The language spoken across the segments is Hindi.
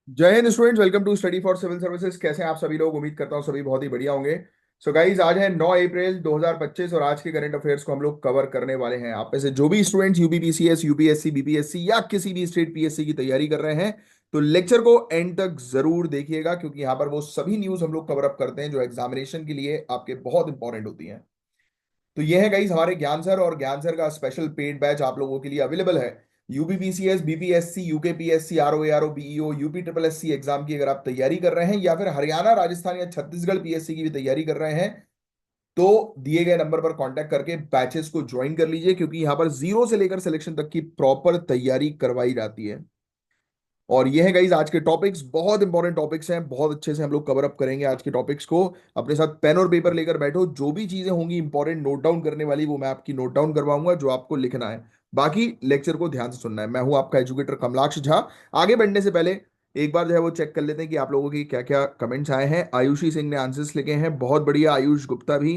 जय हिंद students, welcome to study for civil services. कैसे हैं आप सभी लोग? उम्मीद करता हूं सभी बहुत ही बढ़िया होंगे। सो गाइज, आज है 9 अप्रैल 2025 और आज के करंट अफेयर्स को हम लोग कवर करने वाले हैं। आप में से जो भी स्टूडेंट्स यूपीपीसीएस, यूपीएससी, बीपीएससी या किसी भी स्टेट पीएससी की तैयारी कर रहे हैं, तो लेक्चर को एंड तक जरूर देखिएगा, क्योंकि यहाँ पर वो सभी न्यूज हम लोग कवर अप करते हैं जो एग्जामिनेशन के लिए आपके बहुत इंपॉर्टेंट होती हैं। तो ये है गाइस हमारे ज्ञान सर, और ज्ञान सर का स्पेशल पेड बैच आप लोगों के लिए अवेलेबल है। UPPCS, BPSC, UKPSC, RO BEO, UP triple SC exam की अगर आप तैयारी कर रहे हैं, या फिर हरियाणा, राजस्थान या छत्तीसगढ़ पीएससी की भी तैयारी कर रहे हैं, तो दिए गए नंबर पर कांटेक्ट करके बैचेस को ज्वाइन कर लीजिए, क्योंकि यहां पर जीरो से लेकर सिलेक्शन तक की प्रॉपर तैयारी करवाई जाती है। और ये है गाइज आज के टॉपिक्स, बहुत इंपॉर्टेंट टॉपिक्स हैं, बहुत अच्छे से हम लोग कवर अप करेंगे आज के टॉपिक्स को। अपने साथ पेन और पेपर लेकर बैठो, जो भी चीजें होंगी इंपॉर्टेंट नोट डाउन करने वाली, वो मैं आपकी नोट डाउन करवाऊंगा, जो आपको लिखना है। बाकी लेक्चर को ध्यान से सुनना है। मैं हूं आपका एजुकेटर कमलाक्ष झा। आगे बढ़ने से पहले एक बार जो है वो चेक कर लेते हैं कि आप लोगों की क्या क्या कमेंट्स आए हैं। आयुषी सिंह ने आंसर्स लिखे हैं, बहुत बढ़िया। आयुष गुप्ता भी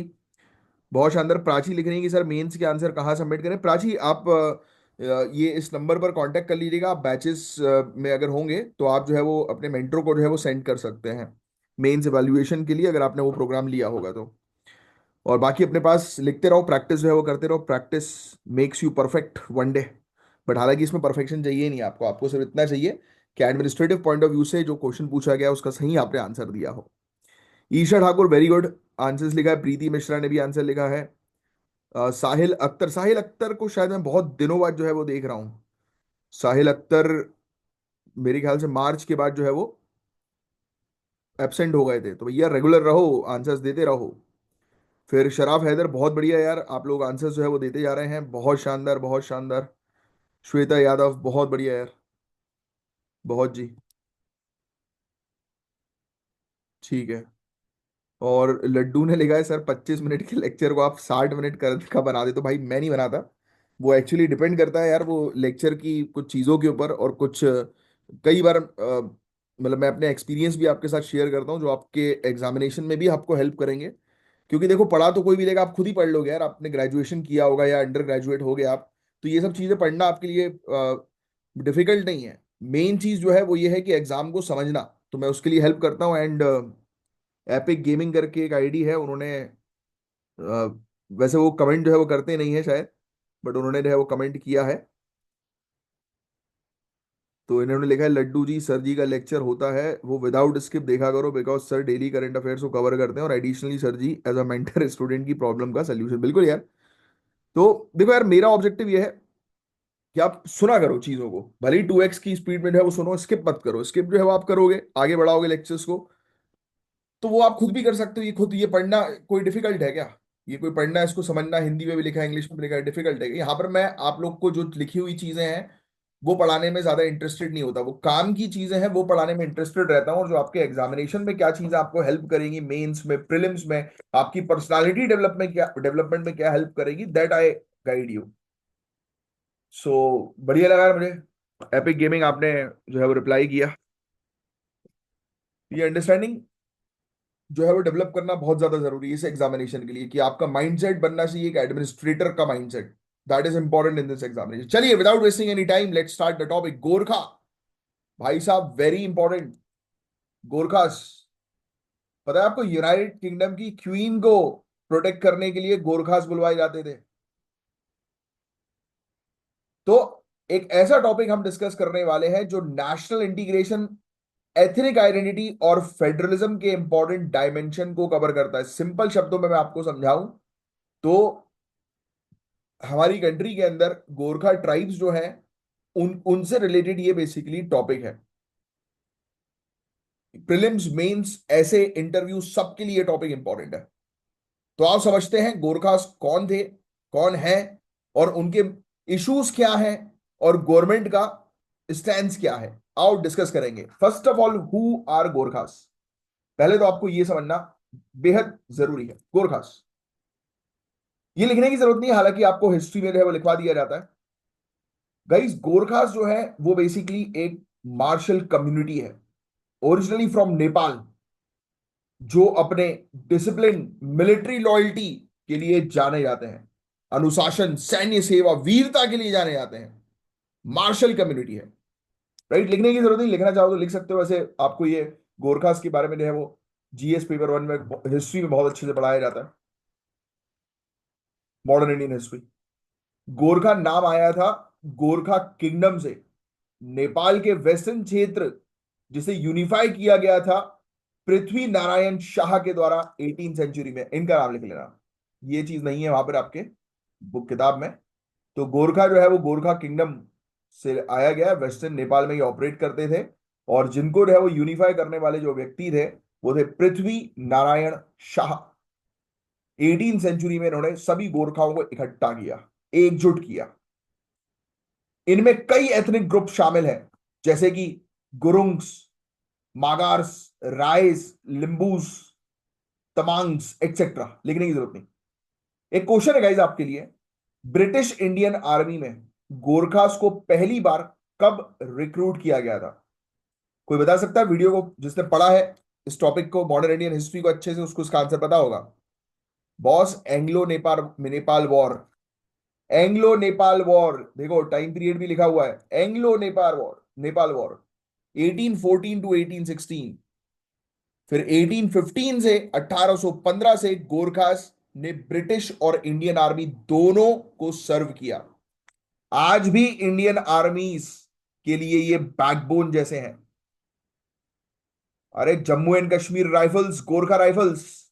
बहुत शानदार। प्राची लिख रही है कि सर मेंस के आंसर कहाँ सबमिट करें। प्राची, आप ये इस नंबर पर कांटेक्ट कर लीजिएगा। आप बैचेस में अगर होंगे तो आप जो है वो अपने मेंटर को जो है वो सेंड कर सकते हैं मेंस एवेल्युएशन के लिए, अगर आपने वो प्रोग्राम लिया होगा तो। और बाकी अपने पास लिखते रहो, प्रैक्टिस जो है वो करते रहो। Practice makes you perfect one day. But हालांकि इसमें परफेक्शन चाहिए नहीं आपको, आपको सिर्फ इतना चाहिए कि एडमिनिस्ट्रेटिव पॉइंट ऑफ व्यू से जो क्वेश्चन पूछा गया उसका सही आपने आंसर दिया हो। Isha Thakur very good, answers लिखा है। प्रीति मिश्रा ने भी आंसर लिखा है। साहिल अख्तर को शायद मैं बहुत दिनों बाद जो है वो देख रहा हूँ। साहिल अख्तर मेरे ख्याल से मार्च के बाद जो है वो एब्सेंट हो गए थे। तो भैया रेगुलर रहो, आंसर्स देते रहो। फिर शराफ हैदर, बहुत बढ़िया यार, आप लोग आंसर्स जो है वो देते जा रहे हैं, बहुत शानदार, बहुत शानदार। श्वेता यादव, बहुत बढ़िया यार, बहुत जी। ठीक है। और लड्डू ने लिखा है सर 25 मिनट के लेक्चर को आप 60 मिनट का बना दे। तो भाई मैं नहीं बनाता, वो एक्चुअली डिपेंड करता है यार वो लेक्चर की कुछ चीज़ों के ऊपर, और कुछ कई बार मतलब मैं अपने एक्सपीरियंस भी आपके साथ शेयर करता हूँ, जो आपके एग्जामिनेशन में भी आपको हेल्प करेंगे। क्योंकि देखो, पढ़ा तो कोई भी देगा, आप खुद ही पढ़ लोगे यार, आपने ग्रेजुएशन किया होगा या अंडर ग्रेजुएट हो गए आप, तो ये सब चीज़ें पढ़ना आपके लिए डिफिकल्ट नहीं है। मेन चीज़ जो है वो ये है कि एग्जाम को समझना। तो मैं उसके लिए हेल्प करता हूँ। एंड एपिक गेमिंग करके एक आईडी है, उन्होंने वैसे वो कमेंट जो है वो करते नहीं है शायद, बट उन्होंने जो है वो कमेंट किया है। तो इन्होंने लिखा है, लड्डू जी सर जी का लेक्चर होता है वो विदाउट स्किप देखा करो, because sir daily current affairs को कवर करते हैं, और additionally sir ji as a mentor student की प्रॉब्लम का सोल्यूशन। बिल्कुल यार। तो देखो यार, मेरा ऑब्जेक्टिव ये है कि आप सुना करो चीजों को, भले ही 2x की स्पीड में जो है वो सुनो, स्किप मत करो। स्किप जो है वो आप करोगे, आगे बढ़ाओगे लेक्चर्स को, तो वो आप खुद भी कर सकते हो। ये खुद ये पढ़ना कोई डिफिकल्ट है क्या? ये कोई पढ़ना, इसको समझना, हिंदी में भी लिखा है, इंग्लिश में भी लिखा है, डिफिकल्ट है? यहाँ पर मैं आप लोग को जो लिखी हुई चीजें हैं वो पढ़ाने में ज्यादा इंटरेस्टेड नहीं होता, वो काम की चीजें हैं वो पढ़ाने में इंटरेस्टेड रहता हूँ। और जो आपके एग्जामिनेशन में क्या चीजें आपको हेल्प करेंगी, मेंस में, प्रीलिम्स में, आपकी पर्सनालिटी डेवलपमेंट में क्या हेल्प करेगी, दैट आई गाइड यू। सो बढ़िया लगा मुझे, एपिक गेमिंग आपने जो है वो रिप्लाई किया। ये अंडरस्टैंडिंग जो है वो डेवलप करना बहुत ज्यादा जरूरी है इस एग्जामिनेशन के लिए, कि आपका माइंडसेट बनना चाहिए एक एडमिनिस्ट्रेटर का mindset. That is important in this examination. चलिए, without wasting any time, let's start the topic. Gorkha, भाई साहब वेरी इंपॉर्टेंट। गोरखास, पता है आपको, यूनाइटेड किंगडम की क्वीन को प्रोटेक्ट करने के लिए गोरखास बुलवाए जाते थे। तो एक ऐसा टॉपिक हम डिस्कस करने वाले हैं जो नेशनल इंटीग्रेशन, एथनिक आइडेंटिटी और फेडरलिज्म के इंपॉर्टेंट डायमेंशन को कवर करता है। सिंपल शब्दों में मैं आपको समझाऊं तो हमारी कंट्री के अंदर गोरखा ट्राइब्स जो हैं, उन उनसे रिलेटेड ये बेसिकली टॉपिक है। प्रीलिम्स, मेंस, ऐसे इंटरव्यू सबके लिए टॉपिक इंपॉर्टेंट है। तो आप समझते हैं गोरखास कौन थे, कौन है, और उनके इश्यूज क्या हैं, और गवर्नमेंट का स्टैंड क्या है। आओ डिस्कस करेंगे। First of all, who are Gorkhas? पहले तो आपको यह समझना बेहद जरूरी है। गोरखास, ये लिखने की जरूरत नहीं है, हालांकि आपको हिस्ट्री में जो है वो लिखवा दिया जाता है। गाइस, गोरखास जो है वो बेसिकली एक मार्शल कम्युनिटी है, ओरिजिनली फ्रॉम नेपाल, जो अपने डिसिप्लिन, मिलिट्री लॉयल्टी के लिए जाने जाते हैं, अनुशासन, सैन्य सेवा, वीरता के लिए जाने जाते हैं। मार्शल कम्युनिटी है। राइट, लिखने की जरूरत नहीं, लिखना चाहो तो लिख सकते हो। वैसे आपको ये गोरखास के बारे में जो है वो जीएस पेपर 1 में, हिस्ट्री में बहुत अच्छे से पढ़ाया जाता है, मॉडर्न इंडियन हिस्ट्री। गोरखा नाम आया था गोरखा किंगडम से, नेपाल के वेस्टर्न क्षेत्र जिसे यूनिफाई किया गया था पृथ्वी नारायण शाह के द्वारा 18 सेंचुरी में। इनका नाम लिख लेना, ये चीज नहीं है वहां पर आपके बुक किताब में। तो गोरखा जो है वो गोरखा किंगडम से आया गया, वेस्टर्न नेपाल में ये ऑपरेट करते थे। और जिनको जो है वो यूनिफाई करने वाले जो व्यक्ति थे वो थे पृथ्वी नारायण शाह। 18 सेंचुरी में इन्होंने सभी गोरखाओं को इकट्ठा किया, एकजुट किया। इनमें कई एथनिक ग्रुप शामिल हैं, जैसे कि गुरुंग्स, मागार्स, राइस, लिम्बूस, तमांग्स एक्सेट्रा। लिखने की जरूरत नहीं। एक क्वेश्चन है गाइस आपके लिए, ब्रिटिश इंडियन आर्मी में गोरखास को पहली बार कब रिक्रूट किया गया था? कोई बता सकता है वीडियो को, जिसने पढ़ा है इस टॉपिक को, मॉडर्न इंडियन हिस्ट्री को अच्छे से, उसको इसका आंसर पता होगा। Boss, Anglo Nepal Nepal war. Anglo Nepal war, देखो टाइम पीरियड भी लिखा हुआ है, Anglo Nepal war, Nepal war 1814 to 1816। फिर 1815 से 1815 से गोरखास ने ब्रिटिश और इंडियन आर्मी दोनों को सर्व किया। आज भी इंडियन आर्मीज के लिए ये बैकबोन जैसे हैं। अरे Jammu and Kashmir rifles, Gorkha rifles,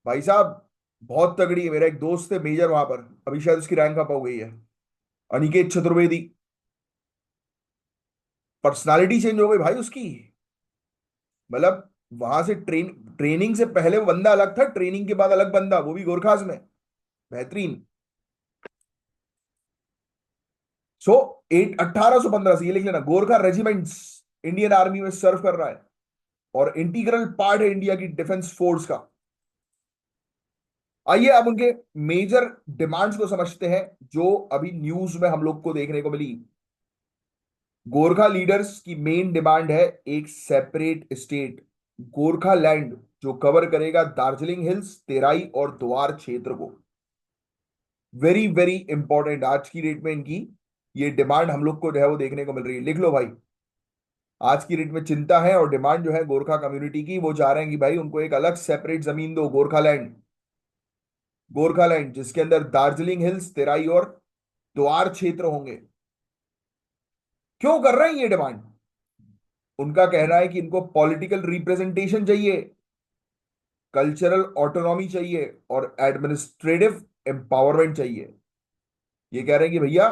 भाई साहब बहुत तगड़ी है। मेरा एक दोस्त है मेजर वहां पर, अभी शायद उसकी रैंक अप हो गई है, अनिकेत चतुर्वेदी। पर्सनालिटी चेंज हो गई भाई उसकी। मतलब वहां से ट्रेनिंग से पहले वो बंदा अलग था, ट्रेनिंग के बाद अलग बंदा, वो भी गोरखास में। बेहतरीन। सो 1815 से, ये लिख लेना, गोरखा रेजिमेंट्स इंडियन आर्मी में सर्व कर रहा है और इंटीग्रल पार्ट है इंडिया की डिफेंस फोर्स का। आइए अब उनके मेजर डिमांड्स को समझते हैं जो अभी न्यूज में हम लोग को देखने को मिली। गोरखा लीडर्स की मेन डिमांड है एक सेपरेट स्टेट, गोरखा लैंड, जो कवर करेगा दार्जिलिंग हिल्स, तेराई और द्वार क्षेत्र को। वेरी वेरी इंपॉर्टेंट आज की डेट में इनकी ये डिमांड हम लोग को जो है वो देखने को मिल रही है। लिख लो भाई, आज की डेट में चिंता है और डिमांड जो है गोरखा कम्युनिटी की, वो चाह रहे हैं कि भाई उनको एक अलग सेपरेट जमीन दो, गोरखा लैंड। गोरखा लैंड जिसके अंदर दार्जिलिंग हिल्स, तेराई और द्वार क्षेत्र होंगे। क्यों कर रहे हैं ये डिमांड? उनका कहना है कि इनको पॉलिटिकल रिप्रेजेंटेशन चाहिए, कल्चरल ऑटोनॉमी चाहिए और एडमिनिस्ट्रेटिव एम्पावरमेंट चाहिए। ये कह रहे हैं कि भैया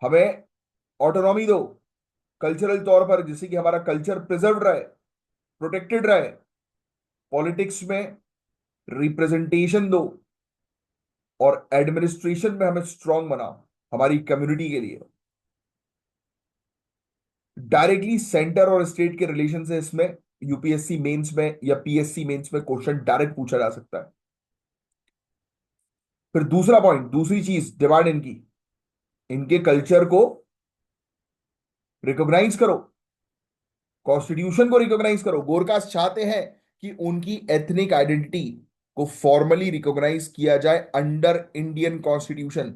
हमें ऑटोनॉमी दो कल्चरल तौर पर, जिससे कि हमारा कल्चर प्रिजर्व रहे, प्रोटेक्टेड रहे। पॉलिटिक्स में रिप्रेजेंटेशन दो और एडमिनिस्ट्रेशन में हमें स्ट्रांग बनाओ हमारी कम्युनिटी के लिए। डायरेक्टली सेंटर और स्टेट के रिलेशन से इसमें यूपीएससी मेंस में या पीएससी मेंस में क्वेश्चन डायरेक्ट पूछा जा सकता है। फिर दूसरा पॉइंट, दूसरी चीज डिमांड इनकी, इनके कल्चर को रिकॉग्नाइज करो, कॉन्स्टिट्यूशन को रिकॉग्नाइज करो। गोरखास चाहते हैं कि उनकी एथनिक आइडेंटिटी को फॉर्मली रिकॉग्नाइज किया जाए अंडर इंडियन कॉन्स्टिट्यूशन।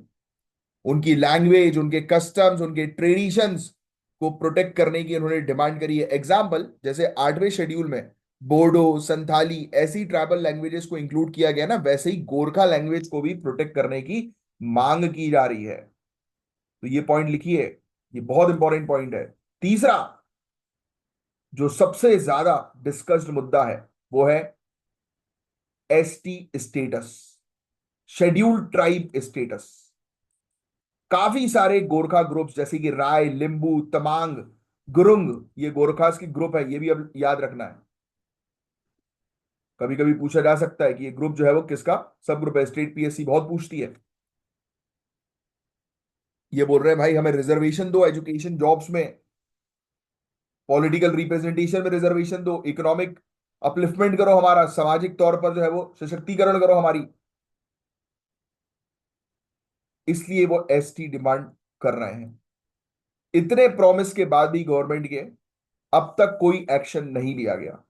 उनकी लैंग्वेज, उनके कस्टम्स, उनके ट्रेडिशंस को प्रोटेक्ट करने की उन्होंने डिमांड करी है। एग्जाम्पल, जैसे 8वें शेड्यूल में बोडो, संथाली ऐसी ट्राइबल लैंग्वेजेस को इंक्लूड किया गया ना, वैसे ही गोरखा लैंग्वेज को भी प्रोटेक्ट करने की मांग की जा रही है। तो ये पॉइंट लिखिए, ये बहुत इंपॉर्टेंट पॉइंट है। तीसरा जो सबसे ज्यादा डिस्कस्ड मुद्दा है वो है ST status, scheduled tribe status. काफी सारे गोरखा ग्रुप्स जैसे कि राय, लिंबू, तमांग, गुरुंग, ये गोरखास की ग्रुप है, ये भी अब याद रखना है। कभी कभी पूछा जा सकता है कि ये ग्रुप जो है वो किसका सब ग्रुप है, स्टेट पीएससी बहुत पूछती है। ये बोल रहे हैं भाई हमें रिजर्वेशन दो एजुकेशन, जॉब्स में, पॉलिटिकल रिप्रेजेंटेशन में रिजर्वेशन दो, इकोनॉमिक अपलिफ्टमेंट करो, हमारा सामाजिक तौर पर जो है वो सशक्तिकरण करो हमारी। इसलिए वो एसटी डिमांड कर रहे हैं। इतने प्रॉमिस के बाद भी गवर्नमेंट के अब तक कोई एक्शन नहीं लिया गया।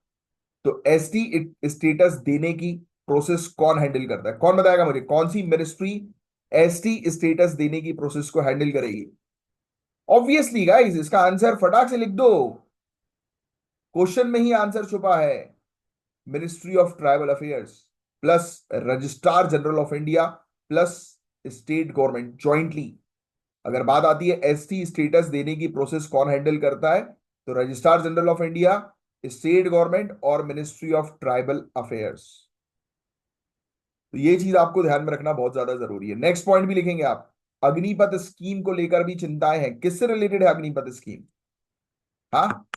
तो एसटी स्टेटस देने की प्रोसेस कौन हैंडल करता है? कौन बताएगा मुझे, कौन सी मिनिस्ट्री एसटी स्टेटस देने की प्रोसेस को हैंडल करेगी? ऑब्वियसली गाइस, इसका आंसर फटाक से लिख दो, क्वेश्चन में ही आंसर छुपा है। Ministry of tribal affairs plus registrar general of India plus state government jointly. अगर बात आती है एसटी स्टेटस देने की प्रोसेस कौन हैंडल करता है, तो registrar general of India, state government और मिनिस्ट्री ऑफ ट्राइबल अफेयर्स। तो ये चीज आपको ध्यान में रखना बहुत ज्यादा जरूरी है। नेक्स्ट पॉइंट भी लिखेंगे आप, अग्निपथ स्कीम को लेकर भी चिंताएं हैं। किससे रिलेटेड है अग्निपथ स्कीम? हाँ,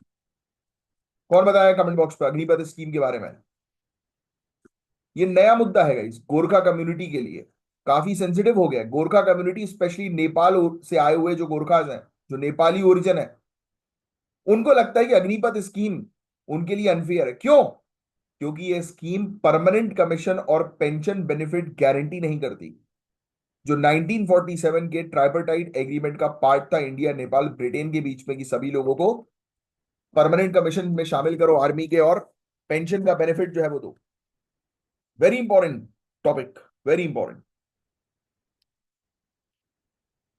कौन बताया कमेंट बॉक्स पे अग्निपथ स्कीम के बारे में? ये नया मुद्दा है इस गोरखा कम्युनिटी के लिए, काफी सेंसिटिव हो गया है। गोरखा कम्युनिटी स्पेशली नेपाल से आए हुए जो गोरखाज हैं, जो नेपाली ओरिजिन है, उनको लगता है कि अग्निपथ स्कीम उनके लिए अनफेयर है। क्यों? क्योंकि ये स्कीम परमानेंट कमीशन और पेंशन बेनिफिट गारंटी नहीं करती, जो 1947 के ट्राइपर्टाइट एग्रीमेंट का पार्ट था इंडिया नेपाल ब्रिटेन के बीच में, कि सभी लोगों को परमानेंट कमीशन में शामिल करो आर्मी के, और पेंशन का बेनिफिट जो है वो दो। Very important topic, very important.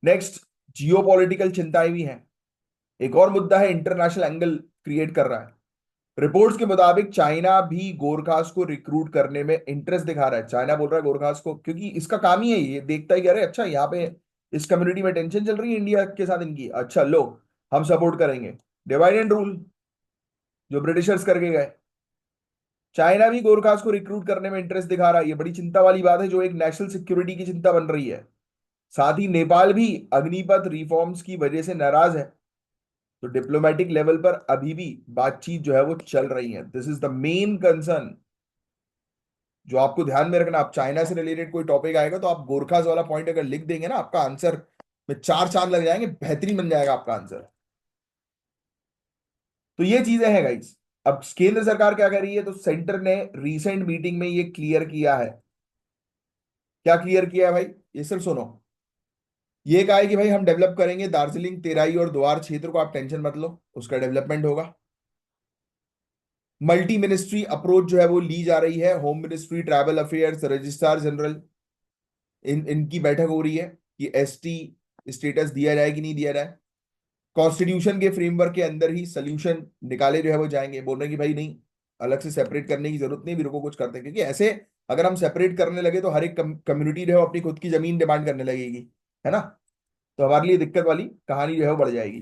Next, geopolitical चिंताएं भी हैं। एक और मुद्दा है, इंटरनेशनल एंगल क्रिएट कर रहा है। रिपोर्ट्स के मुताबिक चाइना भी गोरखास को रिक्रूट करने में इंटरेस्ट दिखा रहा है। चाइना बोल रहा है गोरखास को, क्योंकि इसका काम ही है, ये देखता है कि अरे अच्छा यहाँ पे इस कम्युनिटी में टेंशन चल रही है इंडिया के साथ इनकी, अच्छा लो हम सपोर्ट करेंगे। डिवाइड एंड रूल जो ब्रिटिशर्स करके गए, चाइना भी गोरखास को रिक्रूट करने में इंटरेस्ट दिखा रहा है। ये बड़ी चिंता वाली बात है, जो एक नेशनल सिक्योरिटी की चिंता बन रही है। साथ ही नेपाल भी अग्निपथ रिफॉर्म्स की वजह से नाराज है। तो डिप्लोमेटिक लेवल पर अभी भी बातचीत जो है वो चल रही है। This is the main concern जो आपको ध्यान में रखना। आप चाइना से रिलेटेड कोई टॉपिक आएगा तो आप गोरखास वाला पॉइंट अगर लिख देंगे ना, आपका आंसर में चार चांद लग जाएंगे, बेहतरीन बन जाएगा आपका आंसर। तो ये चीजें हैं गाइस। अब केंद्र सरकार क्या कर रही है, तो सेंटर ने रीसेंट मीटिंग में ये क्लियर किया है। क्या क्लियर किया है भाई? ये सिर्फ सुनो। ये कहा है कि भाई हम डेवलप करेंगे दार्जिलिंग, तेराई और द्वार क्षेत्र को, आप टेंशन मत लो, उसका डेवलपमेंट होगा। मल्टी मिनिस्ट्री अप्रोच जो है वो ली जा रही है। Home ministry, tribal affairs, registrar general, इनकी बैठक हो रही है कि एसटी स्टेटस दिया जाए कि नहीं दिया जाए। कॉन्स्टिट्यूशन के फ्रेमवर्क के अंदर ही सोल्यूशन निकाले जो है वो जाएंगे। बोल रहे हैं कि भाई नहीं, अलग से सेपरेट करने की जरूरत नहीं, मेरे को कुछ करते हैं, क्योंकि ऐसे अगर हम सेपरेट करने लगे तो हर एक कम्युनिटी जो है वो अपनी खुद की जमीन डिमांड करने लगेगी, है ना? तो हमारे लिए दिक्कत वाली कहानी जो है वो बढ़ जाएगी।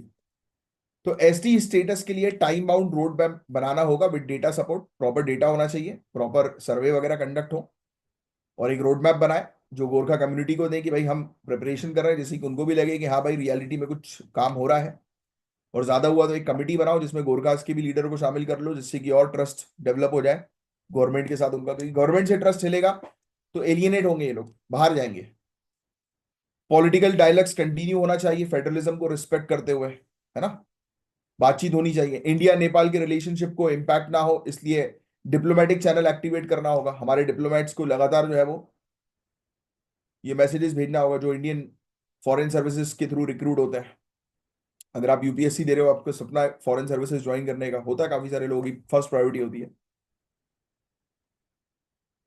तो एसटी स्टेटस के लिए टाइम बाउंड रोड मैप बनाना होगा with data support. Proper data होना चाहिए, प्रॉपर सर्वे वगैरह कंडक्ट हो, और एक रोड मैप बनाए जो गोरखा कम्युनिटी को दे कि भाई हम प्रिपरेशन कर रहे हैं, जिससे कि उनको भी लगे कि हाँ भाई रियलिटी में कुछ काम हो रहा है। और ज्यादा हुआ तो एक कमिटी बनाओ जिसमें गोरखास के भी लीडर को शामिल कर लो, जिससे कि और ट्रस्ट डेवलप हो जाए गवर्नमेंट के साथ उनका, क्योंकि गवर्नमेंट से ट्रस्ट चलेगा तो एलियनेट होंगे ये लोग, बाहर जाएंगे। पॉलिटिकल डायलॉग्स कंटिन्यू होना चाहिए फेडरलिज्म को रिस्पेक्ट करते हुए, है ना? बातचीत होनी चाहिए। इंडिया नेपाल के रिलेशनशिप को इम्पैक्ट ना हो, इसलिए डिप्लोमेटिक चैनल एक्टिवेट करना होगा। हमारे डिप्लोमेट्स को लगातार जो है वो ये मैसेजेस भेजना होगा जो इंडियन फॉरेन सर्विसेज के थ्रू रिक्रूट होते हैं। अगर आप यूपीएससी दे रहे हो, आपको सपना है फॉरेन सर्विसेज ज्वाइन करने का, होता है काफी सारे लोगों की फर्स्ट प्रायोरिटी होती है,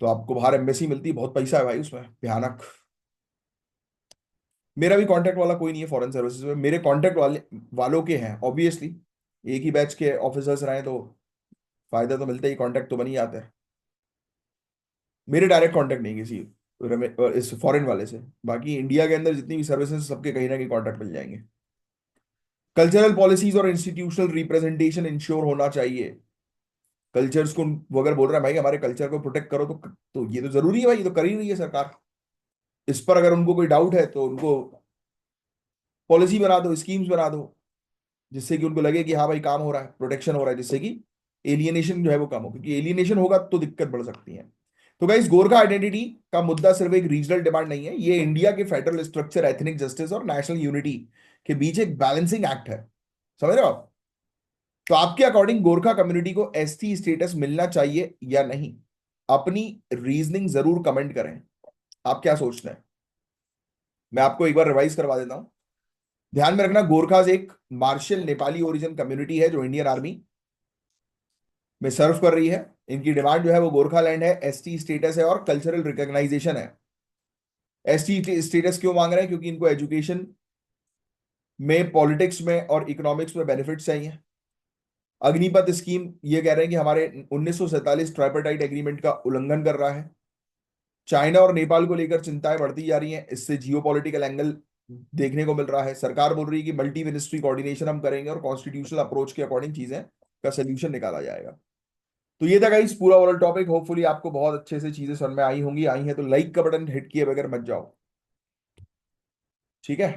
तो आपको बाहर एम्बेसी मिलती है, बहुत पैसा है भाई उसमें, भयानक। मेरा भी कांटेक्ट वाला कोई नहीं है फॉरेन सर्विसेज में, मेरे कांटेक्ट वाले वालों के हैं ऑब्वियसली, एक ही बैच के ऑफिसर्स रहे तो फायदा तो मिलता ही, कांटेक्ट तो बन ही जाते हैं। मेरे डायरेक्ट कांटेक्ट नहीं किसी इस फॉरेन वाले से। बाकी इंडिया के अंदर जितनी भी सर्विसेज, सबके कहीं ना कहीं कांटेक्ट मिल जाएंगे। कल्चरल पॉलिसीज और इंस्टीट्यूशनल रिप्रेजेंटेशन इंश्योर होना चाहिए। कल्चर्स को वो अगर बोल रहा है भाई हमारे कल्चर को प्रोटेक्ट करो, तो ये तो जरूरी है भाई, ये तो कर ही रही है सरकार। इस पर अगर उनको कोई डाउट है तो उनको पॉलिसी बना दो, स्कीम्स बना दो, जिससे कि उनको लगे कि हाँ भाई काम हो रहा है, प्रोटेक्शन हो रहा है, जिससे कि एलियनेशन जो है वो कम हो, क्योंकि एलियनेशन होगा तो दिक्कत बढ़ सकती है। तो गाइस, गोरखा आइडेंटिटी का मुद्दा सिर्फ एक रीजनल डिमांड नहीं है, ये इंडिया के फेडरल स्ट्रक्चर, एथनिक जस्टिस और नेशनल यूनिटी के बीच एक बैलेंसिंग एक्ट है। समझ रहे हो आप? तो आपके अकॉर्डिंग गोरखा कम्युनिटी को एसटी स्टेटस मिलना चाहिए या नहीं? अपनी रीजनिंग जरूर कमेंट करें। आप क्या सोचते हैं? मैं आपको एक बार रिवाइज करवा देता हूं। ध्यान में रखना, गोरखाज एक मार्शल नेपाली ओरिजिन कम्युनिटी है जो इंडियन आर्मी में सर्व कर रही है। इनकी डिमांड जो है वो गोरखा लैंड है, एसटी स्टेटस है और कल्चरल रिकॉग्नाइजेशन है। एसटी स्टेटस क्यों मांग रहे हैं? क्योंकि इनको एजुकेशन में पॉलिटिक्स में और इकोनॉमिक्स में बेनिफिट्स चाहिए। अग्निपथ स्कीम ये कह रहे हैं कि हमारे 1947 ट्राइपार्टाइट एग्रीमेंट का उल्लंघन कर रहा है। चाइना और नेपाल को लेकर चिंताएं बढ़ती जा रही हैं, इससे जियोपॉलिटिकल एंगल देखने को मिल रहा है। सरकार बोल रही है कि मल्टी मिनिस्ट्री कोऑर्डिनेशन हम करेंगे और कॉन्स्टिट्यूशनल अप्रोच के अकॉर्डिंग चीजें का सोल्यूशन निकाला जाएगा। तो ये था गाइस पूरा ओवरऑल टॉपिक। होपफुली आपको बहुत अच्छे से चीजें समझ में आई होंगी। आई हैं तो लाइक का बटन हिट किए बगैर मत जाओ, ठीक है।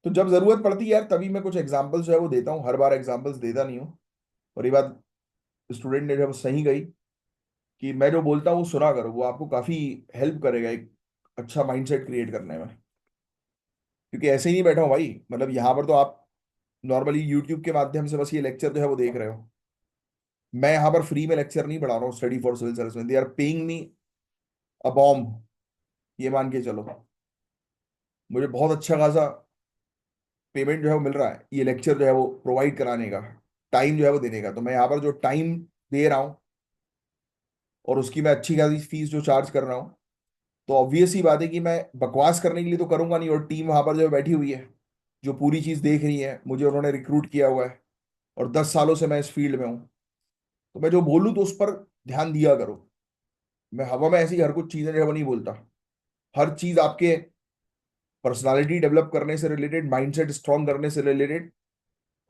तो जब जरूरत पड़ती है यार तभी मैं कुछ एग्जांपल्स जो है वो देता हूँ, हर बार एग्जांपल्स देता नहीं हूँ। और ये बात स्टूडेंट ने जब सही गई कि मैं जो बोलता हूँ वो सुना करो, वो आपको काफी हेल्प करेगा एक अच्छा माइंडसेट क्रिएट करने में। क्योंकि ऐसे ही नहीं बैठा हूँ भाई, मतलब यहाँ पर तो आप नॉर्मली यूट्यूब के माध्यम से बस ये लेक्चर जो है वो देख रहे हो। मैं यहाँ पर फ्री में लेक्चर नहीं पढ़ा रहा हूँ स्टडी फॉर सिविल सर्विस में, they are paying me a bomb, ये मान के चलो। मुझे बहुत अच्छा खासा पेमेंट जो है वो मिल रहा है ये लेक्चर जो है वो प्रोवाइड कराने का, टाइम जो है वो देने का। तो मैं यहाँ पर जो टाइम दे रहा हूँ और उसकी मैं अच्छी खासी फीस जो चार्ज कर रहा हूँ, तो ऑब्वियस ही बात है कि मैं बकवास करने के लिए तो करूंगा नहीं। और टीम वहां पर जो बैठी हुई है जो पूरी चीज देख रही है, मुझे उन्होंने रिक्रूट किया हुआ है और 10 सालों से मैं इस फील्ड में हूँ। तो मैं जो बोलूँ तो उस पर ध्यान दिया करो। मैं हवा में ऐसी हर कुछ चीजें जो है वो नहीं बोलता। हर चीज आपके पर्सनालिटी डेवलप करने से रिलेटेड, माइंडसेट स्ट्रांग करने से रिलेटेड,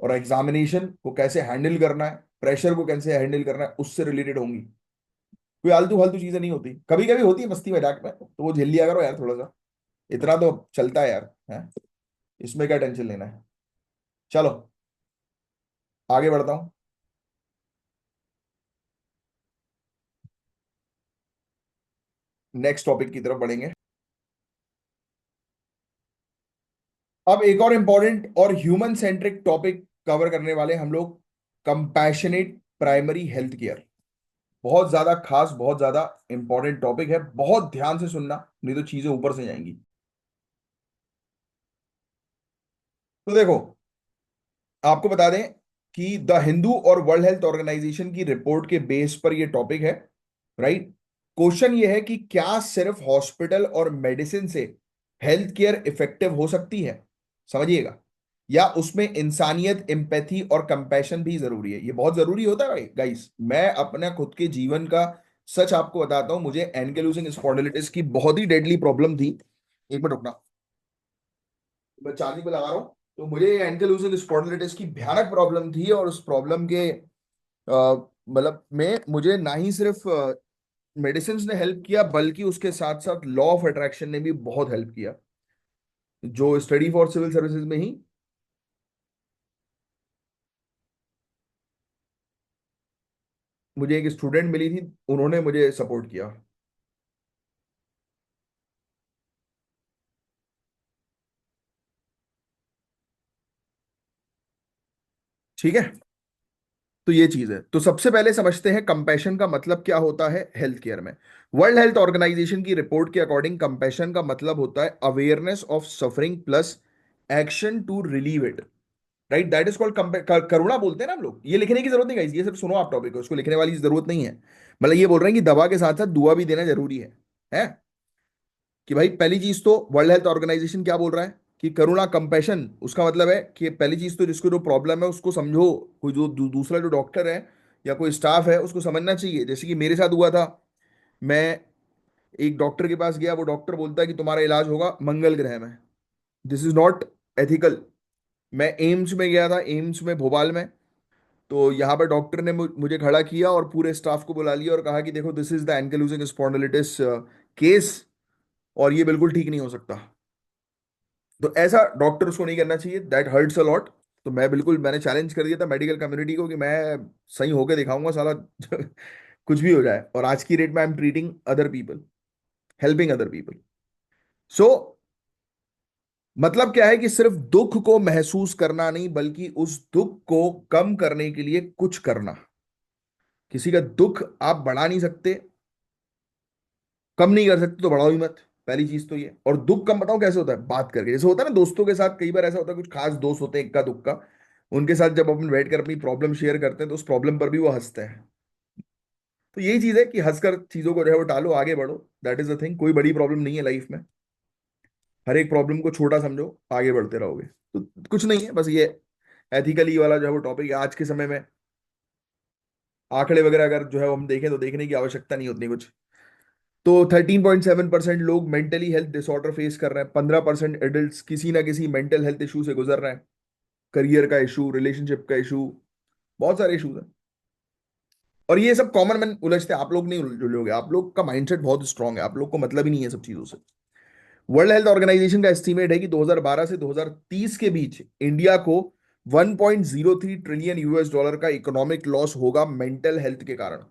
और एग्जामिनेशन को कैसे हैंडल करना है, प्रेशर को कैसे हैंडल करना है, उससे रिलेटेड होंगी। कोई आलतू फालतू चीजें नहीं होती, कभी कभी होती है मस्ती मजाक में, तो वो झेल लिया करो यार थोड़ा सा। इतना तो चलता है यार, है इसमें क्या टेंशन लेना है। चलो आगे बढ़ता हूँ। नेक्स्ट टॉपिक की तरफ बढ़ेंगे। अब एक और इंपॉर्टेंट और ह्यूमन सेंट्रिक टॉपिक कवर करने वाले हम लोग, कंपैशनेट प्राइमरी हेल्थ केयर। बहुत ज्यादा खास, बहुत ज्यादा इंपॉर्टेंट टॉपिक है, बहुत ध्यान से सुनना नहीं तो चीजें ऊपर से जाएंगी। तो देखो, आपको बता दें कि द हिंदू और वर्ल्ड हेल्थ ऑर्गेनाइजेशन की रिपोर्ट के बेस पर यह टॉपिक है, राइट। क्वेश्चन यह है कि क्या सिर्फ हॉस्पिटल और मेडिसिन से हेल्थ केयर इफेक्टिव हो सकती है, समझिएगा, या उसमें इंसानियत, एम्पैथी और कंपैशन भी जरूरी है। ये बहुत जरूरी होता है भाई गाइस। मैं अपना खुद के जीवन का सच आपको बताता हूं, मुझे एनकेलोजिंग स्पॉन्डिलिटिस की बहुत ही डेडली प्रॉब्लम थी। एक मिनट रुकना, मैं चार्जिंग पे लगा रहा हूँ। तो मुझे एंकल स्पॉन्डिलिटिस की भयानक प्रॉब्लम थी, और उस प्रॉब्लम के मतलब में मुझे ना ही सिर्फ मेडिसिन ने हेल्प किया, बल्कि उसके साथ साथ लॉ ऑफ अट्रैक्शन ने भी बहुत हेल्प किया, जो स्टडी फॉर सिविल सर्विसेज में ही मुझे एक स्टूडेंट मिली थी, उन्होंने मुझे सपोर्ट किया। ठीक है, तो ये चीज है। तो सबसे पहले समझते हैं कंपैशन का मतलब क्या होता है हेल्थ केयर में। वर्ल्ड हेल्थ ऑर्गेनाइजेशन की रिपोर्ट के अकॉर्डिंग कंपैशन का मतलब होता है awareness of suffering plus action to relieve it, right. That is called करुणा बोलते हैं ना हम लोग। ये लिखने की जरूरत नहीं गाइस, ये सिर्फ सुनो आप टॉपिक को, उसको लिखने वाली जरूरत नहीं है। मतलब ये बोल रहे हैं कि दवा के साथ साथ दुआ भी देना जरूरी है कि भाई पहली चीज तो वर्ल्ड हेल्थ ऑर्गेनाइजेशन क्या बोल रहा है कि करुणा, कंपैशन, उसका मतलब है कि पहली चीज तो जिसको जो प्रॉब्लम है उसको समझो। कोई जो दूसरा जो डॉक्टर है या कोई स्टाफ है उसको समझना चाहिए। जैसे कि मेरे साथ हुआ था, मैं एक डॉक्टर के पास गया, वो डॉक्टर बोलता है कि तुम्हारा इलाज होगा मंगल ग्रह में। This is not ethical. मैं एम्स में गया था, एम्स में भोपाल में। तो यहाँ पर डॉक्टर ने मुझे खड़ा किया और पूरे स्टाफ को बुला लिया और कहा कि देखो, दिस इज द एंकलूजिंग स्पॉन्डिलिटिस केस, और ये बिल्कुल ठीक नहीं हो सकता। तो ऐसा डॉक्टर उसको नहीं करना चाहिए, दैट हर्ट्स अ लॉट। तो मैं बिल्कुल, मैंने चैलेंज कर दिया था मेडिकल कम्युनिटी को कि मैं सही होके दिखाऊंगा साला कुछ भी हो जाए। और आज की डेट में I am treating other people, helping other people. So मतलब क्या है कि सिर्फ दुख को महसूस करना नहीं, बल्कि उस दुख को कम करने के लिए कुछ करना। किसी का दुख आप बढ़ा नहीं सकते, कम नहीं कर सकते, तो बढ़ाओ ही मत। पहली चीज तो ये। और दुख कम बताओ कैसे होता है, बात करके। जैसे होता है ना दोस्तों के साथ, कई बार ऐसा होता है कुछ खास दोस्त होते हैं इक्का दुक्का, उनके साथ जब अपन बैठ कर अपनी प्रॉब्लम शेयर करते हैं तो उस प्रॉब्लम पर भी वो हंसते हैं। तो यही चीज है कि हंसकर चीजों को जो है वो टालो, आगे बढ़ो। That is the thing. कोई बड़ी प्रॉब्लम नहीं है लाइफ में। हर एक प्रॉब्लम को छोटा समझो, आगे बढ़ते रहोगे। तो कुछ नहीं है, बस ये एथिकली वाला जो है वो टॉपिक है। आज के समय में आंकड़े वगैरह अगर जो है वो हम देखें तो देखने की आवश्यकता नहीं उतनी कुछ। तो 13.7% लोग मेंटली हेल्थ डिसऑर्डर फेस कर रहे हैं, 15% एडल्ट किसी ना किसी मेंटल हेल्थ इशू से गुजर रहे हैं। करियर का इशू, रिलेशनशिप का इशू, बहुत सारे इशूज हैं। और ये सब कॉमन मैन उलझते हैं, आप लोग नहीं उलझोगे, आप लोग का माइंडसेट बहुत स्ट्रांग है, आप लोग को मतलब ही नहीं है सब चीजों से। वर्ल्ड हेल्थ ऑर्गेनाइजेशन का एस्टीमेट है कि 2012 से 2030 के बीच इंडिया को 1.03 ट्रिलियन यूएस डॉलर का इकोनॉमिक लॉस होगा मेंटल हेल्थ के कारण।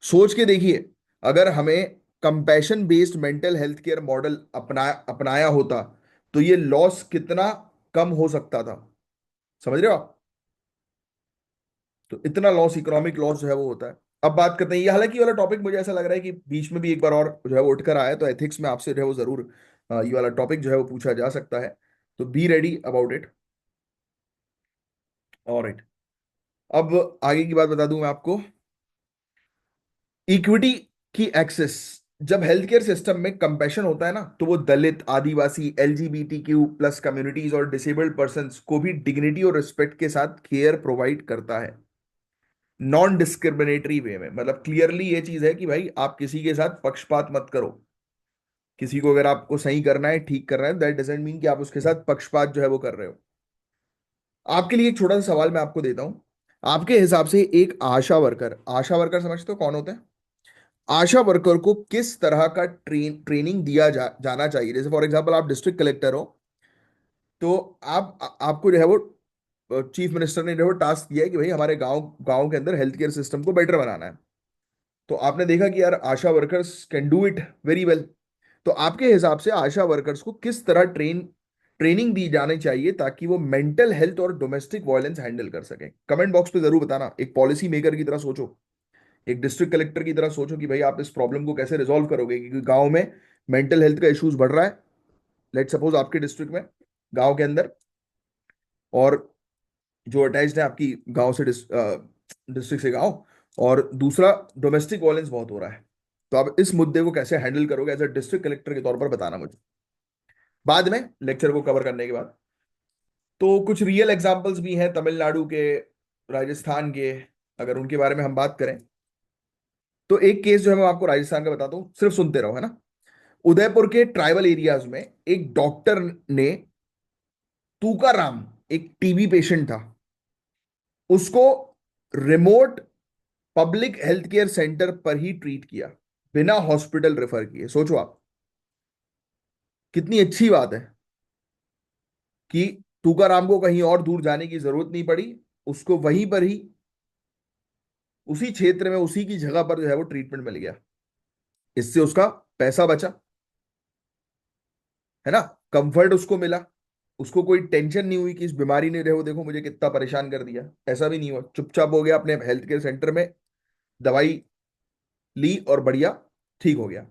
सोच के देखिए, अगर हमें compassion based mental health care model अपनाया होता तो ये लॉस कितना कम हो सकता था। समझ रहे हो आप? तो इतना लॉस, इकोनॉमिक लॉस जो है वो होता है। अब बात करते हैं, ये हालांकि ये वाला टॉपिक मुझे ऐसा लग रहा है कि बीच में भी एक बार और जो है वो उठकर आया, तो एथिक्स में आपसे जो है वो जरूर ये वाला टॉपिक जो है वो पूछा जा सकता है। तो be ready about it. Alright, अब आगे की बात बता दूं मैं आपको। इक्विटी की एक्सेस, जब हेल्थ केयर सिस्टम में कंपैशन होता है ना, तो वो दलित, आदिवासी, एलजीबीटीक्यू प्लस कम्युनिटीज और डिसेबल्ड पर्संस को भी डिग्निटी और रिस्पेक्ट के साथ केयर प्रोवाइड करता है, नॉन डिस्क्रिमिनेटरी वे में। मतलब क्लियरली ये चीज है कि भाई आप किसी के साथ पक्षपात मत करो। किसी को अगर आपको सही करना है, ठीक करना है, दैट डजंट मीन कि आप उसके साथ पक्षपात जो है वो कर रहे हो। आपके लिए एक छोटा सा सवाल मैं आपको देता हूं। आपके हिसाब से एक आशा वर्कर समझते हो कौन होते हैं? आशा वर्कर को किस तरह का ट्रेनिंग दिया जाना चाहिए? जैसे फॉर एग्जांपल आप डिस्ट्रिक्ट कलेक्टर हो, तो आपको जो है वो चीफ मिनिस्टर ने जो है टास्क दिया है कि भाई हमारे गांव गांव के अंदर हेल्थ केयर सिस्टम को बेटर बनाना है। तो आपने देखा कि यार ASHA workers can do it very well. तो आपके हिसाब से आशा वर्कर्स को किस तरह ट्रेनिंग दी जानी चाहिए ताकि वो मेंटल हेल्थ और डोमेस्टिक वायलेंस हैंडल कर सके? कमेंट बॉक्स पे जरूर बताना। एक पॉलिसी मेकर की तरह सोचो, एक डिस्ट्रिक्ट कलेक्टर की तरह सोचो कि भाई आप इस प्रॉब्लम को कैसे रिजॉल्व करोगे, क्योंकि गांव में मेंटल हेल्थ का इश्यूज बढ़ रहा है। लेट सपोज आपके डिस्ट्रिक्ट में, गांव के अंदर, और जो अटैच्ड है आपकी गांव से, डिस्ट्रिक्ट से गांव, और दूसरा डोमेस्टिक वायलेंस बहुत हो रहा है। तो आप इस मुद्दे को कैसे हैंडल करोगे एज अ डिस्ट्रिक्ट कलेक्टर के तौर पर, बताना मुझे बाद में लेक्चर को कवर करने के बाद। तो कुछ रियल एग्जांपल्स भी हैं तमिलनाडु के, राजस्थान के, अगर उनके बारे में हम बात करें। तो एक केस जो है मैं आपको राजस्थान का बताता हूँ, सिर्फ सुनते रहो, है ना। उदयपुर के ट्राइबल एरियाज में एक डॉक्टर ने, तूकाराम, एक टीबी पेशेंट था, उसको remote public health care centre पर ही ट्रीट किया, बिना हॉस्पिटल रेफर किए। सोचो आप, कितनी अच्छी बात है कि तुकाराम को कहीं और दूर जाने की जरूरत नहीं पड़ी, उसको वहीं पर ही, उसी क्षेत्र में, उसी की जगह पर जो है वो ट्रीटमेंट मिल गया। इससे उसका पैसा बचा, है ना, कंफर्ट उसको मिला, उसको कोई टेंशन नहीं हुई कि इस बीमारी ने रहो देखो मुझे कितना परेशान कर दिया। ऐसा भी नहीं हुआ, चुपचाप हो गया अपने हेल्थ केयर सेंटर में, दवाई ली और बढ़िया ठीक हो गया।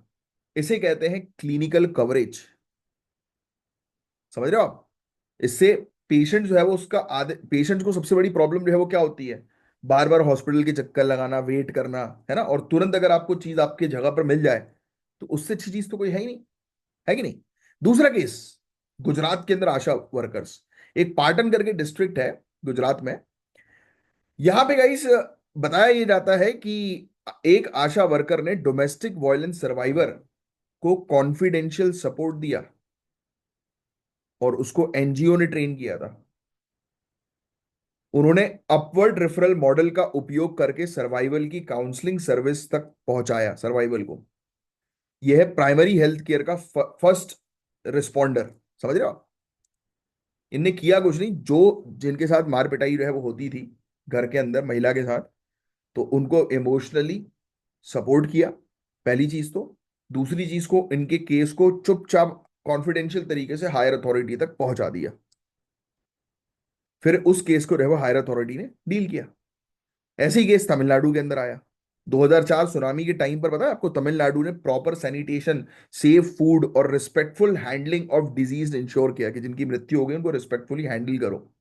इसे कहते हैं क्लिनिकल कवरेज। समझ रहे हो आप? इससे पेशेंट जो है वो उसका आधे, पेशेंट को सबसे बड़ी प्रॉब्लम जो है वो क्या होती है? बार बार हॉस्पिटल के चक्कर लगाना, वेट करना, है ना। और तुरंत अगर आपको चीज आपके जगह पर मिल जाए तो उससे अच्छी चीज तो कोई है ही नहीं, है कि नहीं। दूसरा केस, गुजरात के अंदर आशा वर्कर्स, एक पाटन करके डिस्ट्रिक्ट है गुजरात में। यहां पे गाइस बताया ये जाता है कि एक आशा वर्कर ने डोमेस्टिक वायलेंस सर्वाइवर को कॉन्फिडेंशियल सपोर्ट दिया, और उसको एनजीओ ने ट्रेन किया था। उन्होंने अपवर्ड रेफरल मॉडल का उपयोग करके सर्वाइवल की काउंसलिंग सर्विस तक पहुंचाया सर्वाइवल को। यह है प्राइमरी हेल्थ केयर का फर्स्ट रिस्पॉन्डर। समझ रहे हो आप? इनने किया कुछ नहीं, जो जिनके साथ मार पिटाई जो है वो होती थी घर के अंदर महिला के साथ, तो उनको इमोशनली सपोर्ट किया, पहली चीज तो। दूसरी चीज को, इनके केस को चुपचाप कॉन्फिडेंशियल तरीके से हायर अथॉरिटी तक पहुंचा दिया। फिर उस केस को जो है वो हायर अथॉरिटी ने डील किया। ऐसे ही केस तमिलनाडु के अंदर आया 2004 सुनामी के टाइम पर। पता है आपको, तमिलनाडु ने प्रॉपर सैनिटेशन, सेफ फूड और respectful handling of disease ensure किया कि जिनकी मृत्यु हो गई उनको रिस्पेक्टफुली हैंडल करो।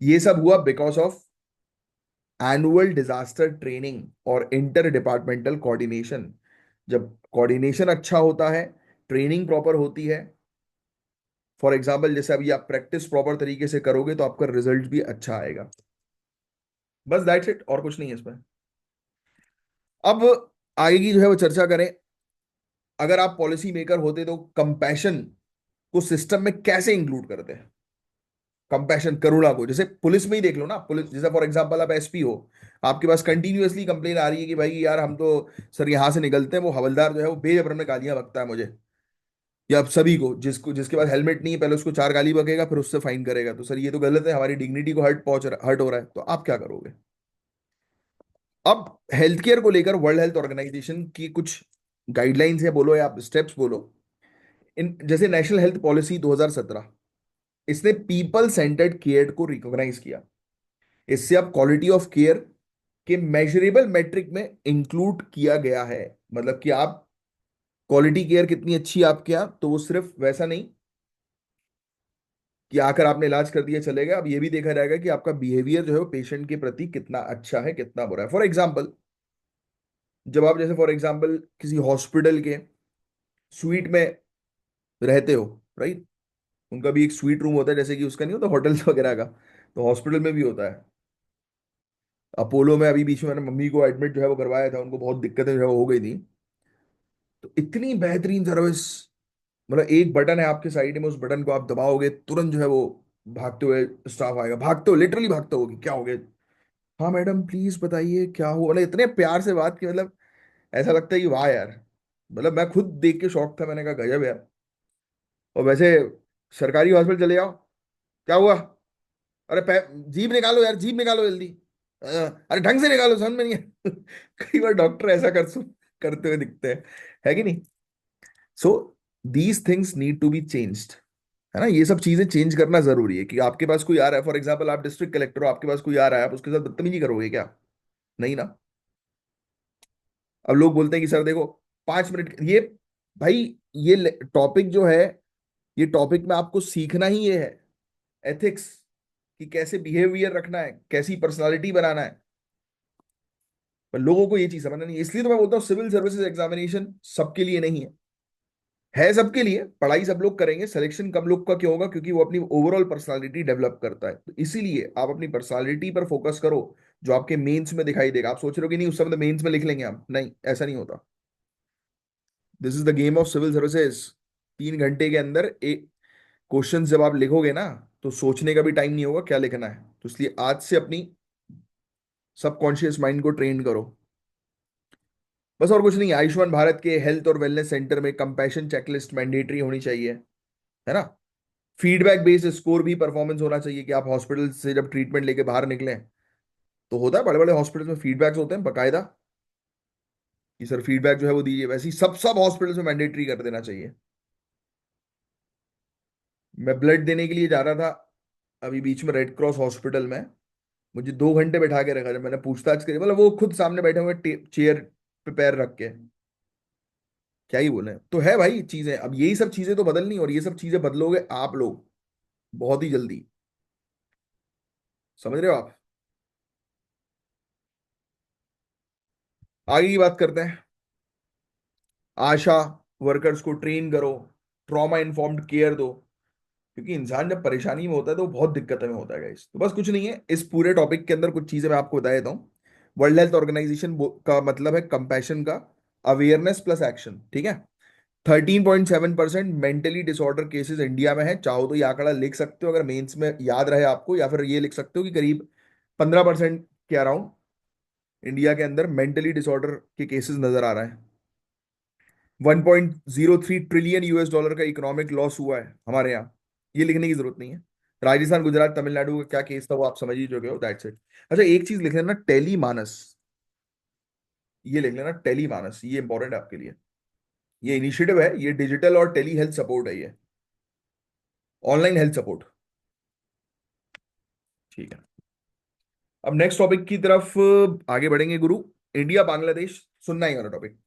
ये सब हुआ because of annual disaster training और इंटर डिपार्टमेंटल कोऑर्डिनेशन। जब कोऑर्डिनेशन अच्छा होता है, ट्रेनिंग प्रॉपर होती है, फॉर एग्जाम्पल जैसे अभी आप प्रैक्टिस प्रॉपर तरीके से करोगे तो आपका रिजल्ट भी अच्छा आएगा। बस दैट्स इट, और कुछ नहीं है इसमें। अब आगे की जो है वो चर्चा करें। अगर आप पॉलिसी मेकर होते तो कंपैशन को सिस्टम में कैसे इंक्लूड करते हैं? कंपैशन, करुणा को, जैसे पुलिस में ही देख लो ना। पुलिस जैसे फॉर एग्जांपल आप एसपी हो, आपके पास कंटिन्यूअसली कंप्लेन आ रही है कि भाई यार हम तो सर यहाँ से निकलते हैं, वो हवलदार जो है वो बेजबरन में गालियां बकता है मुझे, या आप सभी को, जिसको जिसके पास हेलमेट नहीं है पहले उसको चार गाली बकेगा फिर उससे फाइन करेगा, तो सर ये तो गलत है, हमारी डिग्निटी को हर्ट हो रहा है, तो आप क्या करोगे? अब हेल्थ केयर को लेकर वर्ल्ड हेल्थ ऑर्गेनाइजेशन की कुछ गाइडलाइंस है, बोलो या आप स्टेप्स बोलो। इन जैसे नेशनल हेल्थ पॉलिसी 2017, इसने पीपल सेंटर्ड केयर को रिकॉग्नाइज किया। इससे अब क्वालिटी ऑफ केयर के मेजरेबल मेट्रिक में इंक्लूड किया गया है। मतलब कि आप क्वालिटी केयर कितनी अच्छी है आपके यहाँ, तो वो सिर्फ वैसा नहीं कि आकर आपने इलाज कर दिया चले गए, अब ये भी देखा जाएगा कि आपका बिहेवियर जो है वो पेशेंट के प्रति कितना अच्छा है कितना बुरा है। फॉर एग्जाम्पल, जब आप जैसे फॉर एग्जाम्पल किसी हॉस्पिटल के स्वीट में रहते हो, राइट, उनका भी एक स्वीट रूम होता है, जैसे कि उसका नहीं होता होटल्स वगैरह का, तो हॉस्पिटल में भी होता है। अपोलो में अभी बीच में मैंने मम्मी को एडमिट जो है वो करवाया था, उनको बहुत दिक्कतें जो है वो हो गई थी। तो इतनी बेहतरीन सर्विस, मतलब एक बटन है आपके साइड में, उस बटन को आप दबाओगे तुरंत जो है वो भागते हुए स्टाफ आएगा, भागते हो लिटरली भागते हो कि क्या हो गया, हाँ मैडम प्लीज बताइए क्या हुआ, मतलब इतने प्यार से बात की, मतलब ऐसा लगता है कि वाह यार। मतलब मैं खुद देख के शॉक था, मैंने कहा गजब यार। और वैसे सरकारी हॉस्पिटल चले जाओ, क्या हुआ, अरे जीभ निकालो यार, जीभ निकालो जल्दी, अ, अरे ढंग से निकालो, समझ में नहीं है। कई बार डॉक्टर ऐसा करते हुए दिखते हैं, है कि नहीं? So these things need to be changed, है ना? ये सब चीजें चेंज करना जरूरी है कि आपके पास कोई आ रहा है, फॉर एग्जाम्पल आप डिस्ट्रिक्ट कलेक्टर हो, आपके पास कोई आ रहा है, आप उसके साथ बदतमीजी करोगे क्या? नहीं ना। अब लोग बोलते हैं कि सर देखो 5 मिनट ये, भाई ये टॉपिक जो है, ये टॉपिक में आपको सीखना ही ये है, एथिक्स, कि कैसे बिहेवियर रखना है, कैसी पर्सनालिटी बनाना है। पर लोगों को ये चीज समझना नहीं है। इसलिए तो मैं बोलता हूँ सिविल सर्विसेज एग्जामिनेशन सबके लिए नहीं है सबके लिए, पढ़ाई सब लोग करेंगे, सिलेक्शन कम लोग का क्यों होगा? क्योंकि वो अपनी ओवरऑल पर्सनालिटी डेवलप करता है, तो इसीलिए आप अपनी पर्सनालिटी पर फोकस करो, जो आपके मेंस में दिखाई देगा। आप सोच रहे हो कि नहीं उस समय मेंस में लिख लेंगे हम, नहीं, ऐसा नहीं होता। This is the game of civil services. 3 घंटे के अंदर एक क्वेश्चन जब आप लिखोगे ना, तो सोचने का भी टाइम नहीं होगा क्या लिखना है, तो इसलिए आज से अपनी सबकॉन्शियस माइंड को ट्रेन करो। बस और कुछ नहीं। आयुष्मान भारत के हेल्थ और वेलनेस सेंटर में कंपैशन चेकलिस्ट मैंडेटरी होनी चाहिए, है ना? फीडबैक बेस्ड स्कोर भी परफॉर्मेंस होना चाहिए, कि आप हॉस्पिटल से जब ट्रीटमेंट लेके बाहर निकलें, तो होता है बड़े बड़े हॉस्पिटल में फीडबैक्स होते हैं बकायदा, कि सर फीडबैक जो है वो दीजिए, वैसे ही सब हॉस्पिटल्स में मैंडेटरी कर देना चाहिए। मैं ब्लड देने के लिए जा रहा था अभी बीच में रेड क्रॉस हॉस्पिटल में, मुझे 2 घंटे बैठा के रखा, जब मैंने पूछताछ करी, मतलब वो खुद सामने बैठे हुए चेयर पे पैर रख के, क्या ही बोले, तो है भाई चीजें। अब यही सब चीजें तो बदलनी, और ये सब चीजें बदलोगे आप लोग बहुत ही जल्दी, समझ रहे हो आप? आगे की बात करते हैं। आशा वर्कर्स को ट्रेन करो, ट्रॉमा इन्फॉर्म्ड केयर दो, क्योंकि इंसान जब परेशानी में होता है तो वो बहुत दिक्कत में होता है गाइस। तो बस कुछ नहीं है, इस पूरे टॉपिक के अंदर कुछ चीजें मैं आपको बता देता हूँ। वर्ल्ड हेल्थ ऑर्गेनाइजेशन का मतलब है कंपैशन का अवेयरनेस प्लस एक्शन, ठीक है? 13.7% मेंटली डिसऑर्डर केसेस इंडिया में है। चाहो तो ये आंकड़ा लिख सकते हो अगर मेंस में याद रहे आपको, या फिर ये लिख सकते हो कि करीब 15% के अराउंड इंडिया के अंदर मेंटली डिसऑर्डर के केसेस नजर आ रहे हैं। 1.03 ट्रिलियन यूएस डॉलर का इकोनॉमिक लॉस हुआ है हमारे यहाँ, ये लिखने की जरूरत नहीं है। राजस्थान गुजरात तमिलनाडु का क्या केस था वो आप समझ ही चुके हो, दैट्स इट। अच्छा एक चीज लिख लेना, टेली मानस, ये लिख लेना टेली मानस, ये इंपॉर्टेंट है आपके लिए। ये इनिशिएटिव है, ये डिजिटल और टेली हेल्थ सपोर्ट है, ये ऑनलाइन हेल्थ सपोर्ट, ठीक है? अब नेक्स्ट टॉपिक की तरफ आगे बढ़ेंगे गुरु। इंडिया बांग्लादेश, सुनना ही वाला टॉपिक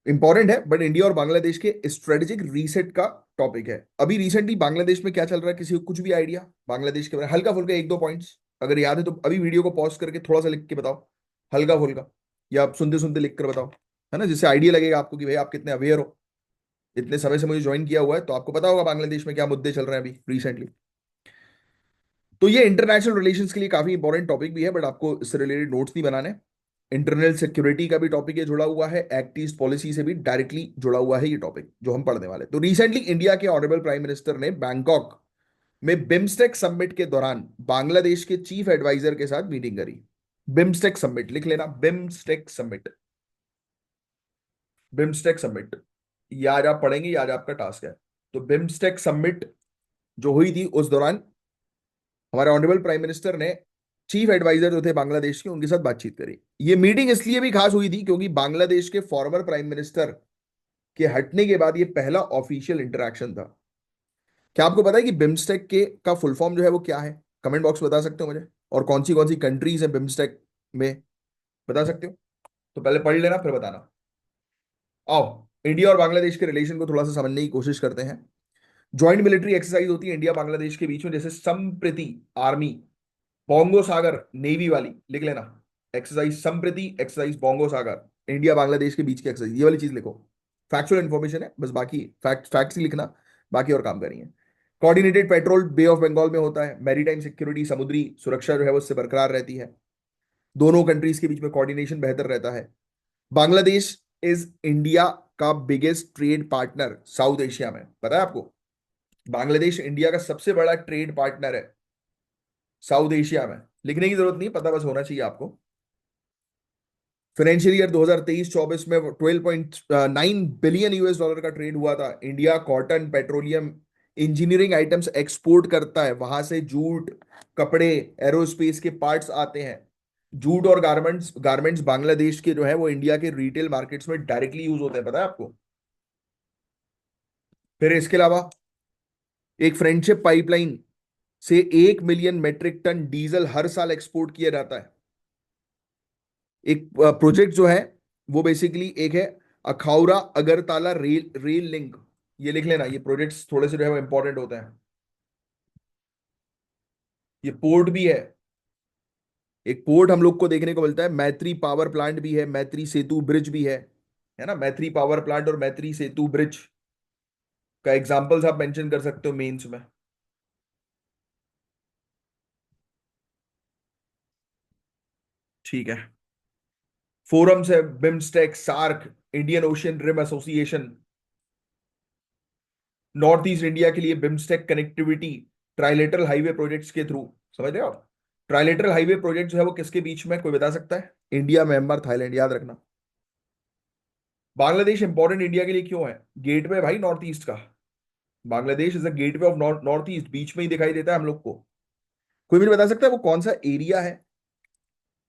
इंपॉर्टेंट है, बट इंडिया और बांग्लादेश के स्ट्रेटेजिक रीसेट का टॉपिक है। अभी रिसेंटली बांग्लादेश में क्या चल रहा है, किसी को कुछ भी आइडिया बांग्लादेश के बारे में? हल्का फुल्का एक दो पॉइंट्स अगर याद है तो अभी वीडियो को पॉज करके थोड़ा सा लिख के बताओ, हल्का फुल्का, या आप सुनते सुनते लिख कर बताओ, है ना, जिससे आइडिया लगेगा आपको कि भाई आप कितने अवेयर हो इतने समय से मुझे ज्वाइन किया हुआ है, तो आपको पता होगा बांग्लादेश में क्या मुद्दे चल रहे हैं अभी रिसेंटली। तो ये इंटरनेशनल रिलेशंस के लिए काफी इंपॉर्टेंट टॉपिक भी है, बट आपको इससे रिलेटेड नोट्स नहीं बनाने। इंटरनल सिक्योरिटी का भी टॉपिक ये जुड़ा हुआ है, एक्ट ईस्ट पॉलिसी से भी डायरेक्टली जुड़ा हुआ है ये टॉपिक जो हम पढ़ने वाले हैं। तो रिसेंटली इंडिया के ऑनरेबल प्राइम मिनिस्टर ने बैंकॉक में बिम्स्टेक समिट के दौरान बांग्लादेश के चीफ एडवाइजर के साथ मीटिंग करी। बिम्स्टेक समिट लिख लेना, बिम्स्टेक समिट, बिम्स्टेक समिट। ये आज आप पढ़ेंगे, ये आज आपका टास्क है। तो बिम्स्टेक समिट जो हुई थी उस दौरान हमारे ऑनरेबल प्राइम मिनिस्टर ने चीफ एडवाइजर जो थे बांग्लादेश के, उनके साथ बातचीत करी। ये मीटिंग इसलिए भी खास हुई थी क्योंकि बांग्लादेश के फॉर्मर प्राइम मिनिस्टर के हटने के बाद ये पहला ऑफिशियल इंटरेक्शन था। क्या आपको पता है कि बिम्स्टेक के का फुल फॉर्म जो है वो क्या है? कमेंट बॉक्स में बता सकते हो मुझे? और कौन सी कंट्रीज है बिम्स्टेक में, बता सकते हो? तो पहले पढ़ लेना फिर बताना। आओ, इंडिया और बांग्लादेश के रिलेशन को थोड़ा सा समझने की कोशिश करते हैं। ज्वाइंट मिलिट्री एक्सरसाइज होती है इंडिया बांग्लादेश के बीच में, जैसे संप्रति आर्मी, बोंगो सागर नेवी वाली, लिख लेना। एक्सरसाइज संप्रति, एक्सरसाइज बोंगो सागर, इंडिया बांग्लादेश के बीच की एक्सरसाइज, ये वाली चीज लिखो। फैक्चुअल इंफॉर्मेशन है बस, बाकी फैक्ट्स ही लिखना, बाकी और काम करिए। Coordinated patrol bay of Bengal में होता है। मैरीटाइम सिक्योरिटी, समुद्री सुरक्षा जो है वो उससे बरकरार रहती है। दोनों कंट्रीज के बीच में कोऑर्डिनेशन बेहतर रहता है। बांग्लादेश इज इंडिया का biggest trade partner south Asia में, पता है आपको? बांग्लादेश इंडिया का सबसे बड़ा ट्रेड पार्टनर है साउथ एशिया में। लिखने की जरूरत नहीं, पता बस होना चाहिए आपको। फाइनेंशियल ईयर 2023-24 में 12.9 बिलियन यूएस डॉलर का ट्रेड हुआ था। India cotton, petroleum, engineering items export करता है, वहां से जूट, कपड़े, एरोस्पेस के पार्ट्स आते हैं। जूट और गारमेंट्स गारमेंट्स बांग्लादेश के जो है वो इंडिया के रिटेल मार्केट्स में डायरेक्टली यूज होते हैं, पता है आपको? फिर इसके अलावा एक फ्रेंडशिप पाइपलाइन से 1 मिलियन मेट्रिक टन डीजल हर साल एक्सपोर्ट किया जाता है। एक प्रोजेक्ट जो है वो बेसिकली एक है Akhaura Agartala rail rail link, ये लिख लेना। ये प्रोजेक्ट्स थोड़े से जो है वो इंपॉर्टेंट होते हैं। ये पोर्ट भी है, एक पोर्ट हम लोग को देखने को मिलता है। मैत्री पावर प्लांट भी है, मैत्री सेतु ब्रिज भी है ना? मैत्री पावर प्लांट और मैत्री सेतु ब्रिज का एग्जांपल्स आप मेंशन कर सकते हो मेंस में। ठीक है। फोरम्स है, BIMSTEC, SAARC, Indian Ocean Rim Association, north east India के लिए BIMSTEC connectivity trilateral highway projects के थ्रू। समझ रहे हो आप? ट्राइलेटरल हाईवे प्रोजेक्ट जो है वो किसके बीच में, कोई बता सकता है? इंडिया, म्यांमार, थाईलैंड, याद रखना। बांग्लादेश इंपॉर्टेंट इंडिया के लिए क्यों है? गेटवे भाई नॉर्थ ईस्ट का। Bangladesh is the gateway of north east, बीच में ही दिखाई देता है हम लोग को। कोई मुझे बता सकता है वो कौन सा एरिया है?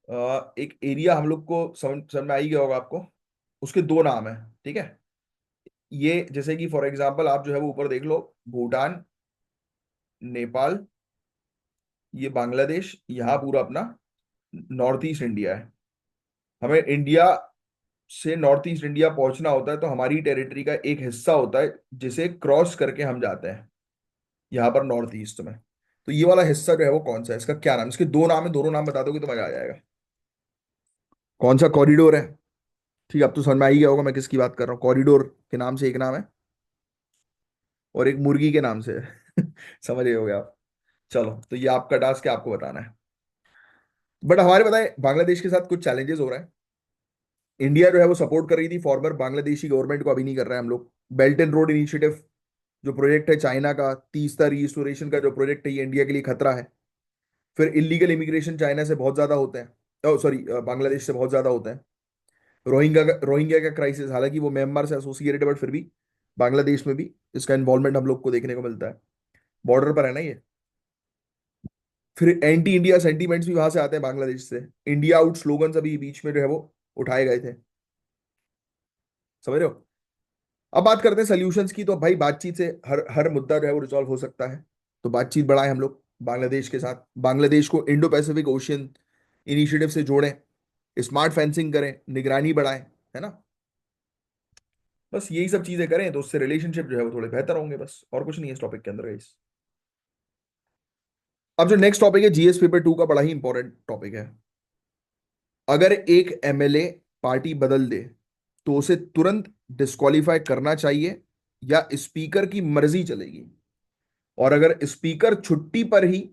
एक एरिया हम लोग को समझ में आ ही गया होगा आपको। उसके दो नाम है, ठीक है? ये जैसे कि फॉर एग्जांपल आप जो है वो ऊपर देख लो, भूटान, नेपाल, ये बांग्लादेश, यहाँ पूरा अपना नॉर्थ ईस्ट इंडिया है। हमें इंडिया से नॉर्थ ईस्ट इंडिया पहुंचना होता है तो हमारी टेरिटरी का एक हिस्सा होता है जिसे क्रॉस करके हम जाते हैं यहाँ पर नॉर्थ ईस्ट में। तो ये वाला हिस्सा जो है वो कौन सा है, इसका क्या नाम? इसके दो नाम है, दोनों नाम बता दोगे तो मजा आ जाएगा। कौन सा कॉरिडोर है? ठीक है, अब तो समझ में आ ही गया होगा मैं किसकी बात कर रहा हूँ। कॉरिडोर के नाम से एक नाम है और एक मुर्गी के नाम से है। समझ गए होगे आप? चलो, तो ये आपका टास्क है, आपको बताना है। बट हमारे बताए बांग्लादेश के साथ कुछ चैलेंजेस हो रहे हैं। इंडिया जो है वो सपोर्ट कर रही थी फॉर्मर बांग्लादेशी गवर्नमेंट को, अभी नहीं कर रहे हैं हम लोग। बेल्ट एंड रोड इनिशिएटिव जो प्रोजेक्ट है चाइना का, तीस्ता रीस्टोरेशन का जो प्रोजेक्ट है, ये इंडिया के लिए खतरा है। फिर इलीगल इमिग्रेशन चाइना से बहुत ज्यादा होते हैं, सॉरी बांग्लादेश से बहुत ज्यादा होते हैं। रोहिंग्या का क्राइसिस, हालांकि वो म्यांमार से एसोसिएटेड है बट फिर भी बांग्लादेश में भी इसका इन्वॉल्वमेंट हम लोग को देखने को मिलता है। बॉर्डर पर है ना ये। फिर एंटी इंडिया सेंटीमेंट्स भी वहां से आते हैं बांग्लादेश से। इंडिया आउट स्लोगन्स अभी बीच में जो है वो उठाए गए थे। समझ रहे हो? अब बात करते हैं सोल्यूशंस की। तो भाई बातचीत से हर हर मुद्दा जो है वो रिजॉल्व हो सकता है। तो बातचीत बढ़ाएं हम लोग बांग्लादेश के साथ, बांग्लादेश को इंडो पैसिफिक ओशियन इनिशिएटिव से जोड़ें, स्मार्ट फेंसिंग करें, निगरानी बढ़ाएं, है ना? बस यही सब चीजें करें तो उससे रिलेशनशिप जो है वो थोड़े बेहतर होंगे, बस और कुछ नहीं है इस टॉपिक के अंदर गाइस। अब जो नेक्स्ट टॉपिक है जीएस पेपर 2 का, बड़ा ही इंपॉर्टेंट टॉपिक है। अगर एक एमएलए पार्टी बदल दे तो उसे तुरंत डिस्क्वालीफाई करना चाहिए या स्पीकर की मर्जी चलेगी? और अगर स्पीकर छुट्टी पर ही,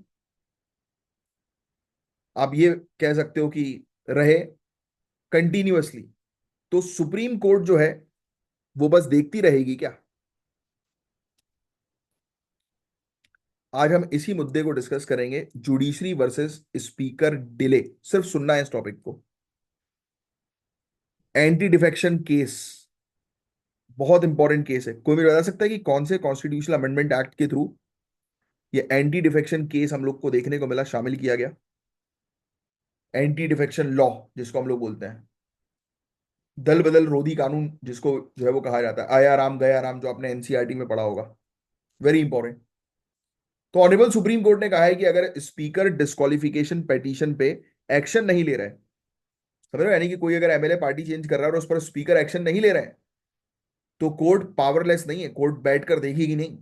आप ये कह सकते हो कि रहे कंटिन्यूअसली, तो सुप्रीम कोर्ट जो है वो बस देखती रहेगी क्या? आज हम इसी मुद्दे को डिस्कस करेंगे, जुडिशरी वर्सेस स्पीकर डिले। सिर्फ सुनना है इस टॉपिक को। एंटी डिफेक्शन केस बहुत इंपॉर्टेंट केस है। कोई मुझे बता सकता है कि कौन से कॉन्स्टिट्यूशनल अमेंडमेंट एक्ट के थ्रू ये एंटी डिफेक्शन केस हम लोग को देखने को मिला, शामिल किया गया? एंटी डिफेक्शन लॉ जिसको हम लोग बोलते हैं, दल बदल रोधी कानून जिसको जो है वो कहा जाता है, आया राम गया राम, जो आपने एनसीईआरटी में पढ़ा होगा। Very important. तो ऑनरेबल सुप्रीम कोर्ट ने कहा है कि अगर स्पीकर डिस्क्वालिफिकेशन पिटीशन पे एक्शन नहीं ले रहे हैं, समझ रहे हो, यानी कि कोई अगर एमएलए पार्टी चेंज कर रहा है और उस पर स्पीकर एक्शन नहीं ले रहे हैं, तो कोर्ट पावरलेस नहीं है, कोर्ट बैठकर देखेगी नहीं।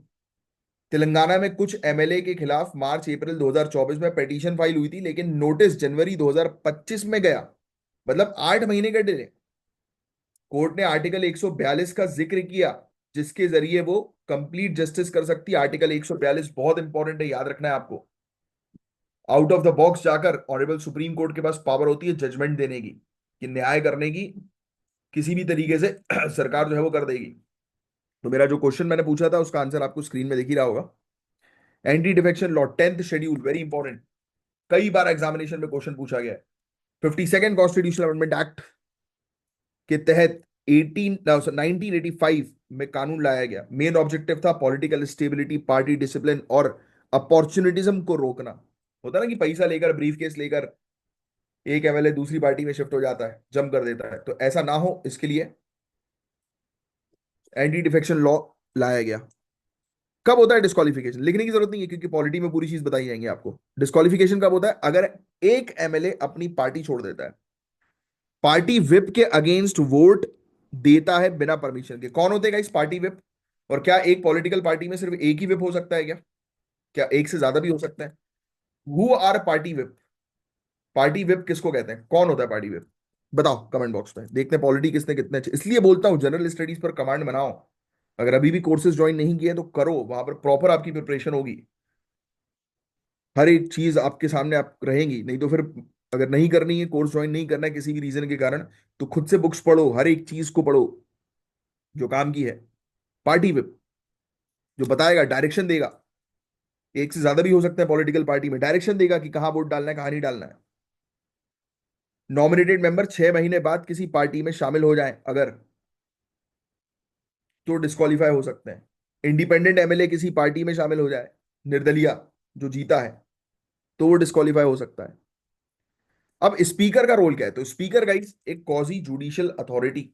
तेलंगाना में कुछ एमएलए के खिलाफ मार्च अप्रैल 2024 में पिटीशन फाइल हुई थी, लेकिन नोटिस जनवरी 2025 में गया, मतलब 8 महीने का डिले। कोर्ट ने आर्टिकल 142 का जिक्र किया, जिसके जरिए वो कंप्लीट जस्टिस कर सकती है। आर्टिकल 142 बहुत इंपॉर्टेंट है, याद रखना है आपको। आउट ऑफ द बॉक्स जाकर ऑनरेबल सुप्रीम कोर्ट के पास पावर होती है जजमेंट देने की, कि न्याय करने की, किसी भी तरीके से सरकार जो है वो कर देगी। तो मेरा जो क्वेश्चन मैंने पूछा था उसका आंसर आपको स्क्रीन में दिख ही रहा होगा। Anti defection law 10th schedule, very important, कई बार एग्जामिनेशन में क्वेश्चन पूछा गया है। 52nd कॉन्स्टिट्यूशनल अमेंडमेंट एक्ट के तहत 1985 में कानून लाया गया। मेन ऑब्जेक्टिव था पॉलिटिकल स्टेबिलिटी, पार्टी डिसिप्लिन और अपॉर्चुनिटिज्म को रोकना। होता ना कि पैसा लेकर, ब्रीफ केस लेकर एक एमएलए दूसरी पार्टी में शिफ्ट हो जाता है, जम कर देता है, तो ऐसा ना हो इसके लिए एंटी डिफेक्शन लॉ लाया गया। कब होता है डिस्क्वालिफिकेशन? लिखने की जरूरत नहीं है क्योंकि पॉलिटी में पूरी चीज बताई जाएंगी आपको। डिस्क्वालिफिकेशन कब होता है? अगर एक एमएलए अपनी पार्टी छोड़ देता है, पार्टी विप के अगेंस्ट वोट देता है बिना परमिशन के। कौन होते हैं इस पार्टी विप? और क्या एक पॉलिटिकल पार्टी में सिर्फ एक ही विप हो सकता है क्या? क्या एक से ज्यादा भी हो सकता है? Who are party whip? Party whip किसको कहते हैं? कौन होता है पार्टी विप? बताओ कमेंट बॉक्स में, देखते हैं पॉलिटी किसने कितने अच्छे। इसलिए बोलता हूं जनरल स्टडीज पर कमांड बनाओ। अगर अभी भी कोर्सेज ज्वाइन नहीं किए तो करो, वहां पर प्रॉपर आपकी प्रिपरेशन होगी, हर एक चीज आपके सामने आप रहेंगी। नहीं तो फिर अगर नहीं करनी है, कोर्स ज्वाइन नहीं करना है किसी भी रीजन के कारण, तो खुद से बुक्स पढ़ो, हर एक चीज को पढ़ो जो काम की है। पार्टी विप जो बताएगा, डायरेक्शन देगा, एक से ज्यादा भी हो सकता है पॉलिटिकल पार्टी में, डायरेक्शन देगा कि कहां वोट डालना है कहां नहीं डालना है। नॉमिनेटेड मेंबर 6 महीने बाद किसी पार्टी में शामिल हो जाए अगर, तो डिस्qualify हो सकते हैं। इंडिपेंडेंट एमएलए किसी पार्टी में शामिल हो जाए, निर्दलीय, जो जीता है, तो वो डिस्qualify हो सकता है। अब स्पीकर का रोल क्या है? तो स्पीकर गाइस एक कॉजी जुडिशियल अथॉरिटी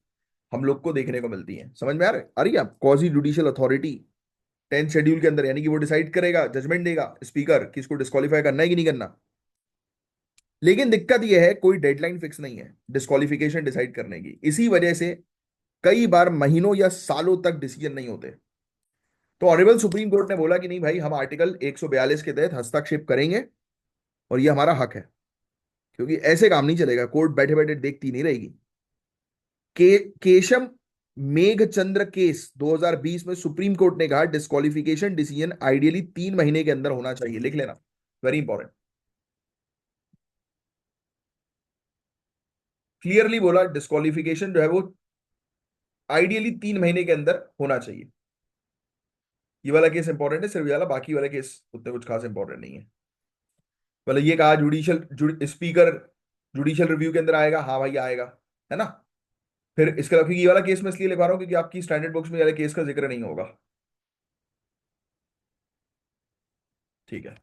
हम लोग को देखने को मिलती है। समझ में आ रही है आप? कॉजी जुडिशियल अथॉरिटी 10th शेड्यूल के अंदर, यानी कि वो डिसाइड करेगा, जजमेंट देगा स्पीकर कि इसको डिस्qualify करना है कि नहीं करना। लेकिन दिक्कत यह है कोई डेडलाइन फिक्स नहीं है डिस्qualification डिसाइड करने की। इसी वजह से कई बार महीनों या सालों तक डिसीजन नहीं होते। तो ऑनरेबल सुप्रीम कोर्ट ने बोला कि नहीं भाई, हम आर्टिकल 142 के तहत हस्तक्षेप करेंगे और ये हमारा हक है, क्योंकि ऐसे काम नहीं चलेगा, कोर्ट बैठे बैठे देखती नहीं रहेगी। केशम मेघचंद्र केस 2020 में सुप्रीम कोर्ट ने कहा डिस्क्वालिफिकेशन डिसीजन आइडियली 3 महीने के अंदर होना चाहिए। लिख लेना, वेरी इंपॉर्टेंट। क्लियरली बोला डिस्क्वालिफिकेशन जो है वो आइडियली 3 महीने के अंदर होना चाहिए। ये वाला केस इंपॉर्टेंट है, सिर्फ ये वाला, बाकी वाला केस उतने कुछ खास इंपॉर्टेंट नहीं है। मतलब ये कहा जुडिशियल स्पीकर जुडिशियल रिव्यू के अंदर आएगा, हाँ भाई आएगा, है ना। फिर इसके अलावा ये वाला केस मैं इसलिए लिखवा रहा हूँ क्योंकि आपकी स्टैंडर्ड बुक्स में ये वाले केस का जिक्र नहीं होगा। ठीक है।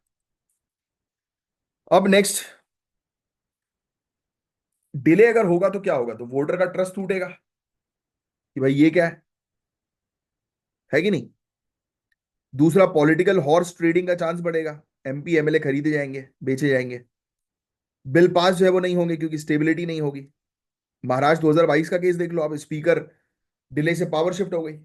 अब नेक्स्ट, डिले अगर होगा तो क्या होगा? तो वोटर का ट्रस्ट टूटेगा कि भाई ये क्या है कि नहीं। दूसरा, पॉलिटिकल हॉर्स ट्रेडिंग का चांस बढ़ेगा, एमपी एमएलए खरीदे जाएंगे, बेचे जाएंगे। बिल पास जो है वो नहीं होंगे क्योंकि स्टेबिलिटी नहीं होगी। महाराष्ट्र 2022 का केस देख लो आप, स्पीकर डिले से पावर शिफ्ट हो गई।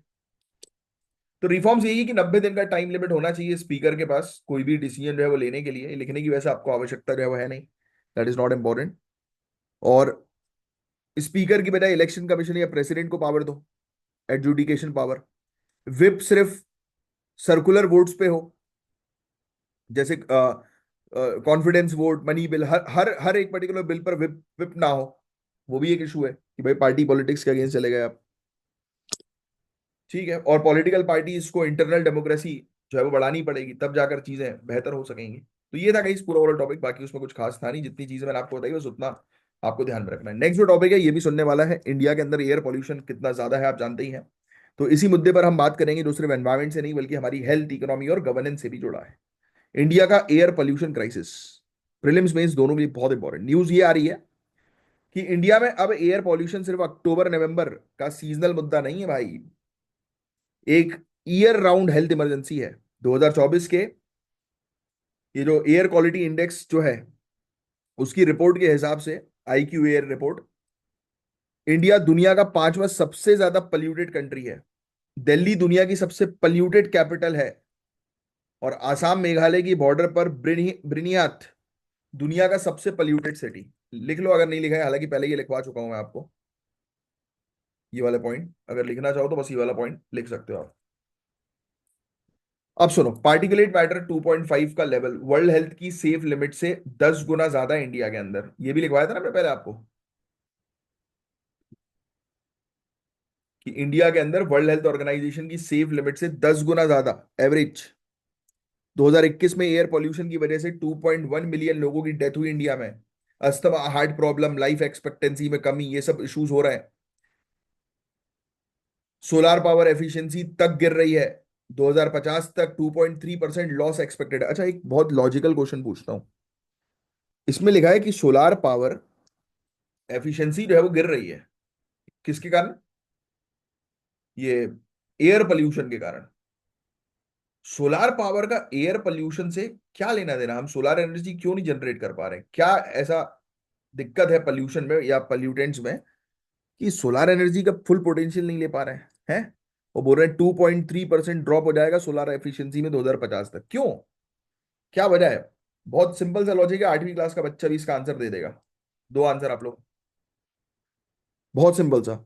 तो रिफॉर्म्स यही है कि 90 दिन का टाइम लिमिट होना चाहिए स्पीकर के पास कोई भी डिसीजन जो है वो लेने के लिए। लिखने की वैसे आपको आवश्यकता जो है वो है नहीं, दैट इज नॉट इंपॉर्टेंट। और स्पीकर की बजाय इलेक्शन कमीशन या प्रेसिडेंट को पावर दो, एडजुडिकेशन पावर। विप सिर्फ सर्कुलर वोट्स पे हो, जैसे कॉन्फिडेंस वोट, मनी बिल, हर हर हर एक पर्टिकुलर बिल पर विप विप ना हो, वो भी एक इशू है कि भाई पार्टी पॉलिटिक्स के अगेंस्ट चले गए आप। ठीक है, और पॉलिटिकल पार्टीज को इंटरनल डेमोक्रेसी जो है वो बढ़ानी पड़ेगी, तब जाकर चीजें बेहतर हो सकेंगी। तो ये था कहीं पूरा ओवरऑल टॉपिक, बाकी उसमें कुछ खास था नहीं, जितनी चीजें मैंने आपको बताई बस उतना आपको ध्यान में रखना है। नेक्स्ट जो टॉपिक है ये भी सुनने वाला है, इंडिया के अंदर एयर पॉल्यूशन कितना ज्यादा है आप जानते ही हैं। तो इसी मुद्दे पर हम बात करेंगे, जो सिर्फ एनवायरमेंट से नहीं बल्कि हमारी हेल्थ, इकोनॉमी और गवर्नेंस से भी जुड़ा है। इंडिया का air pollution crisis, prelims mains दोनों के लिए बहुत इंपॉर्टेंट न्यूज ये आ रही है कि इंडिया में अब एयर पॉल्यूशन सिर्फ अक्टूबर नवंबर का सीजनल मुद्दा नहीं है भाई, एक ईयर राउंड हेल्थ इमरजेंसी है। 2024 के ये जो एयर क्वालिटी इंडेक्स जो है उसकी रिपोर्ट के हिसाब से, आईक्यू एयर रिपोर्ट, इंडिया दुनिया का पांचवा सबसे ज्यादा पल्यूटेड कंट्री है। दिल्ली दुनिया की सबसे पल्यूटेड कैपिटल है, और आसाम मेघालय की बॉर्डर पर ब्रिनियात दुनिया का सबसे पल्यूटेड सिटी। लिख लो अगर नहीं लिखा है, हालांकि पहले ये लिखवा चुका हूं मैं आपको, ये वाले पॉइंट अगर लिखना चाहो तो बस ये वाला पॉइंट लिख सकते हो आप। अब सुनो, पार्टिकुलेट मैटर 2.5 का लेवल वर्ल्ड हेल्थ की सेफ लिमिट से 10 गुना ज्यादा है इंडिया के अंदर, ये भी लिखवाया था ना मैं पहले आपको, कि इंडिया के अंदर वर्ल्ड हेल्थ ऑर्गेनाइजेशन की सेफ लिमिट से 10 गुना ज्यादा एवरेज। 2021 में एयर पॉल्यूशन की वजह से 2.1 मिलियन लोगों की डेथ हुई इंडिया में। Asthma, heart problem, life expectancy में कमी, ये सब इश्यूज हो रहे हैं। सोलार पावर एफिशिएंसी तक गिर रही है, 2050 तक 2.3% लॉस एक्सपेक्टेड। अच्छा, एक बहुत लॉजिकल क्वेश्चन पूछता हूं, इसमें लिखा है कि सोलार पावर एफिशिएंसी जो है वो गिर रही है, किसके कारण? ये एयर पोल्यूशन के कारण। सोलार पावर का एयर पोल्यूशन से क्या लेना देना? हम सोलार एनर्जी क्यों नहीं जनरेट कर पा रहे हैं? क्या ऐसा दिक्कत है पोल्यूशन में या पोल्यूटेंट्स में कि सोलार एनर्जी का फुल पोटेंशियल नहीं ले पा रहे हैं? वो बोल रहे हैं 2.3% ड्रॉप हो जाएगा सोलार एफिशिएंसी में 2050 तक। क्यों? क्या वजह है? बहुत सिंपल सा लॉजिक है, 8वीं क्लास का बच्चा भी इसका आंसर दे देगा। दो आंसर आप लोग, बहुत सिंपल सा।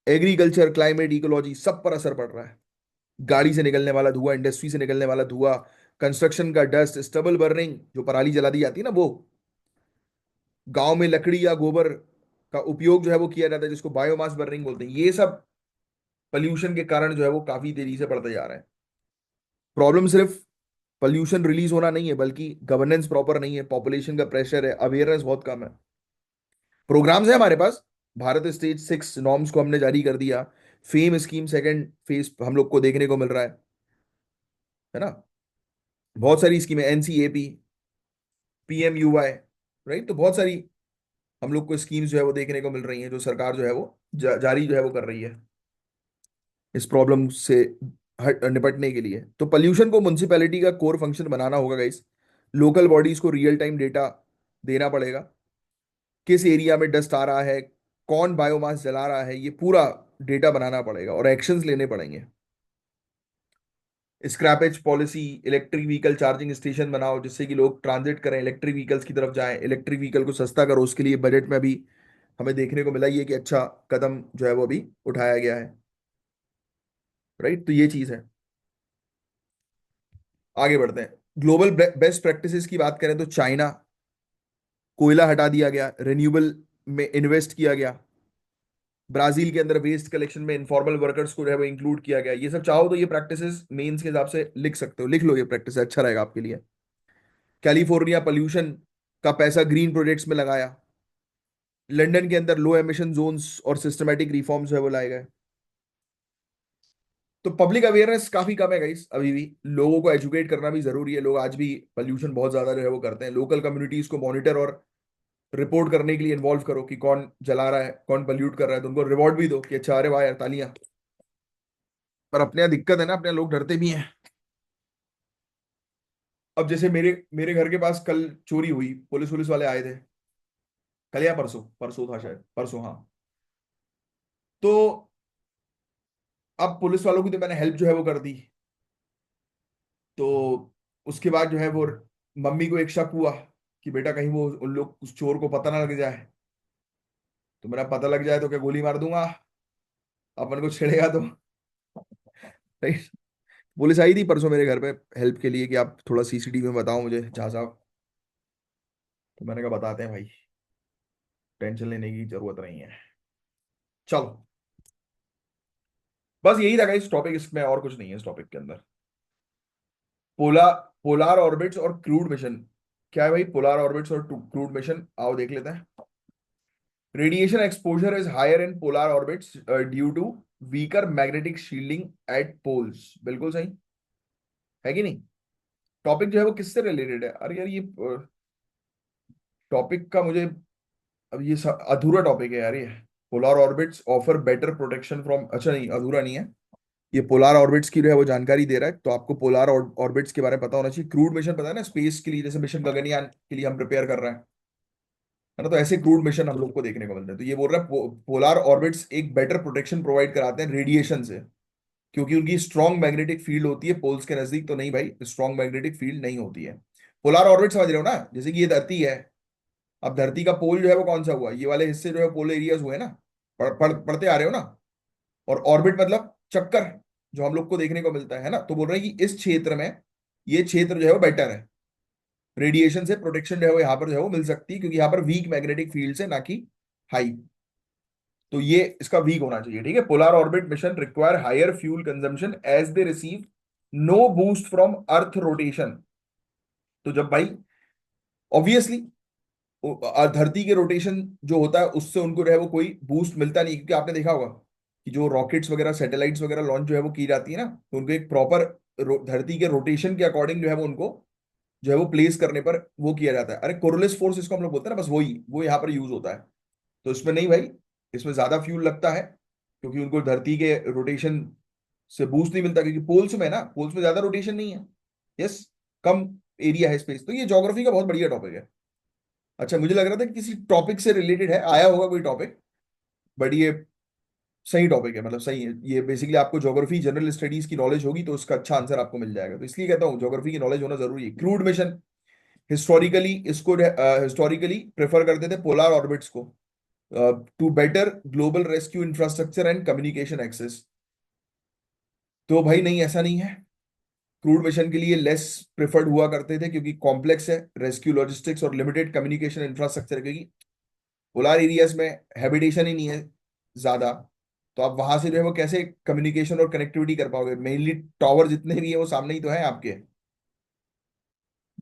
एग्रीकल्चर, क्लाइमेट, इकोलॉजी, सब पर असर पड़ रहा है। गाड़ी से निकलने वाला धुआं, इंडस्ट्री से निकलने वाला धुआं, कंस्ट्रक्शन का डस्ट, स्टबल बर्निंग, जो पराली जला दी जाती है ना वो, गांव में लकड़ी या गोबर का उपयोग जो है वो किया जाता है, जिसको बायोमास बर्निंग बोलते हैं, ये सब पोल्यूशन के कारण जो है वो काफी तेजी से बढ़ते जा रहे हैं। प्रॉब्लम सिर्फ पोल्यूशन रिलीज होना नहीं है, बल्कि गवर्नेंस प्रॉपर नहीं है, पॉपुलेशन का प्रेशर है, अवेयरनेस बहुत कम है। प्रोग्राम्स है हमारे पास, भारत स्टेज 6 नॉर्म्स को हमने जारी कर दिया, फेम स्कीम सेकंड फेज हम लोग को देखने को मिल रहा है ना, बहुत सारी स्कीमें, एनसीएपी, पीएमयूवाई, राइट। तो बहुत सारी हम लोग को स्कीम्स जो है वो देखने को मिल रही हैं, जो सरकार जो है वो जारी जो है वो कर रही है इस प्रॉब्लम से निपटने के लिए। तो पोल्यूशन को म्युनिसिपैलिटी का कोर फंक्शन बनाना होगा गाइस, लोकल बॉडीज को रियल टाइम डेटा देना पड़ेगा, किस एरिया में डस्ट आ रहा है, कौन बायोमास जला रहा है, ये पूरा डेटा बनाना पड़ेगा और एक्शंस लेने पड़ेंगे। Scrappage policy, electric vehicle charging station बनाओ जिससे कि लोग ट्रांजिट करें, इलेक्ट्रिक व्हीकल्स की तरफ जाएं, इलेक्ट्रिक व्हीकल को सस्ता करो, उसके लिए बजट में भी हमें देखने को मिला ये कि अच्छा कदम जो है वो अभी उठाया गया है, राइट। तो ये चीज है। आगे बढ़ते हैं, ग्लोबल बेस्ट प्रैक्टिसेस की बात करें तो चाइना, कोयला हटा दिया गया, रिन्यूएबल में इन्वेस्ट किया गया, ब्राजील के अंदर वेस्ट कलेक्शन में इनफॉर्मल वर्कर्स को जो है वो इंक्लूड किया गया। ये सब चाहो तो ये प्रैक्टिसेस मेंस के हिसाब से लिख सकते हो, लिख लो, ये प्रैक्टिस अच्छा रहेगा आपके लिए। कैलिफोर्निया पोल्यूशन का पैसा ग्रीन प्रोजेक्ट्स में लगाया, लंदन के अंदर लो एमिशन जोन्स और सिस्टमेटिक रिफॉर्म्स है वो लाए गए। तो पब्लिक अवेयरनेस काफी कम है गाइस, अभी भी लोगों को एजुकेट करना भी जरूरी है। लोग आज भी पोल्यूशन बहुत ज्यादा जो है वो करते हैं। लोकल कम्युनिटीज को मॉनिटर और रिपोर्ट करने के लिए इन्वॉल्व करो कि कौन जला रहा है, कौन पोल्यूट कर रहा है, तो उनको रिवॉर्ड भी दो कि अच्छा, अरे वाह यार, तालियां। पर अपने यहाँ दिक्कत है ना, अपने यहाँ लोग डरते भी हैं। अब जैसे मेरे मेरे घर के पास कल चोरी हुई, पुलिस पुलिस वाले आए थे, कल या परसों, परसों था शायद, परसों हाँ। तो अब पुलिस वालों की तो मैंने हेल्प जो है वो कर दी, तो उसके बाद जो है वो मम्मी को एक शक हुआ कि बेटा कहीं वो उन लोग उस चोर को पता ना लग जाए, तो मेरा पता लग जाए तो क्या गोली मार दूंगा, अपन को छेड़ेगा तो। राइट। पुलिस आई थी परसों मेरे घर पे हेल्प के लिए कि आप थोड़ा सीसीटीवी में बताओ मुझे झा साहब। तो मैंने कहा बताते हैं भाई, टेंशन लेने की जरूरत नहीं है। चलो, बस यही था इस टॉपिक, इसमें और कुछ नहीं है इस टॉपिक के अंदर। पोला पोलार ऑर्बिट्स और क्रूड मिशन। क्या है भाई पोलार ऑर्बिट्स और क्रूड मिशन, आओ देख लेते हैं। Radiation exposure is higher in polar orbits due to weaker magnetic shielding at poles. बिल्कुल सही है कि नहीं। टॉपिक जो है वो किससे रिलेटेड है, अरे यार ये टॉपिक का मुझे, अब ये अधूरा टॉपिक है यार ये। Polar orbits offer better protection from, अच्छा नहीं अधूरा नहीं है। ये पोलार ऑर्बिट्स की जो है वो जानकारी दे रहा है, तो आपको पोलार ऑर्बिट्स के बारे में पता होना चाहिए। क्रूड मिशन पता है ना, स्पेस के लिए, जैसे मिशन गगनयान के लिए हम प्रिपेयर कर रहे हैं, है ना, तो ऐसे क्रूड मिशन हम लोग को देखने को मिलते हैं। तो ये बोल रहा है पोलार ऑर्बिट्स एक बेटर प्रोटेक्शन प्रोवाइड कराते हैं रेडिएशन से, क्योंकि उनकी स्ट्रॉन्ग मैग्नेटिक फील्ड होती है पोल्स के नजदीक। तो नहीं भाई, स्ट्रॉन्ग मैग्नेटिक फील्ड नहीं होती है। पोलार ऑर्बिट समझ रहे हो ना, जैसे कि ये धरती है। अब धरती का पोल जो है वो कौन सा हुआ, ये वाले हिस्से जो है पोल एरियाज हुए ना। पढ़ते आ रहे हो ना। और ऑर्बिट मतलब चक्कर, जो हम लोग को देखने को मिलता है ना। तो बोल रहे हैं कि इस क्षेत्र में, ये क्षेत्र जो है वो बेटर है, रेडिएशन से प्रोटेक्शन जो है वो यहाँ पर जो है वो मिल सकती है, क्योंकि यहाँ पर वीक मैग्नेटिक फील्ड है ना कि हाई। तो ये इसका वीक होना चाहिए, ठीक है। Polar orbit mission require higher fuel consumption as they receive no boost from earth rotation. तो जब भाई ऑब्वियसली धरती के रोटेशन जो होता है उससे उनको जो है वो कोई बूस्ट मिलता नहीं, क्योंकि आपने देखा होगा कि जो रॉकेट्स वगैरह सैटेलाइट्स वगैरह लॉन्च जो है वो की जाती है ना, तो उनको एक प्रॉपर धरती के रोटेशन के अकॉर्डिंग जो है वो उनको जो है वो प्लेस करने पर वो किया जाता है। अरे कोरोलिस फोर्स इसको हम लोग बोलते हैं ना, बस वही वो यहाँ पर यूज होता है। तो इसमें नहीं भाई, इसमें ज्यादा फ्यूल लगता है, क्योंकि उनको धरती के रोटेशन से बूस्ट नहीं मिलता, क्योंकि पोल्स में ना, पोल्स में ज्यादा रोटेशन नहीं है। यस, कम एरिया है स्पेस। तो ये ज्योग्राफी का बहुत बढ़िया टॉपिक है। अच्छा, मुझे लग रहा था कि किसी टॉपिक से रिलेटेड है, आया होगा कोई टॉपिक, बट ये सही टॉपिक है, मतलब सही है ये। बेसिकली आपको ज्योग्राफी जनरल स्टडीज की नॉलेज होगी तो उसका अच्छा आंसर आपको मिल जाएगा। तो इसलिए कहता हूँ ज्योग्राफी की नॉलेज होना जरूरी है। क्रूड मिशन हिस्टोरिकली इसको हिस्टोरिकली प्रेफर करते थे पोलर ऑर्बिट्स को, to better global rescue infrastructure and communication access. तो भाई नहीं, ऐसा नहीं है। क्रूड मिशन के लिए लेस प्रेफर्ड हुआ करते थे, क्योंकि कॉम्प्लेक्स है रेस्क्यू लॉजिस्टिक्स और लिमिटेड कम्युनिकेशन इंफ्रास्ट्रक्चर, क्योंकि पोलर एरियाज में हैबिटेशन ही नहीं है ज्यादा। तो आप वहां से जो है वो कैसे कम्युनिकेशन और कनेक्टिविटी कर पाओगे। मेनली टावर जितने भी है वो सामने ही तो है आपके,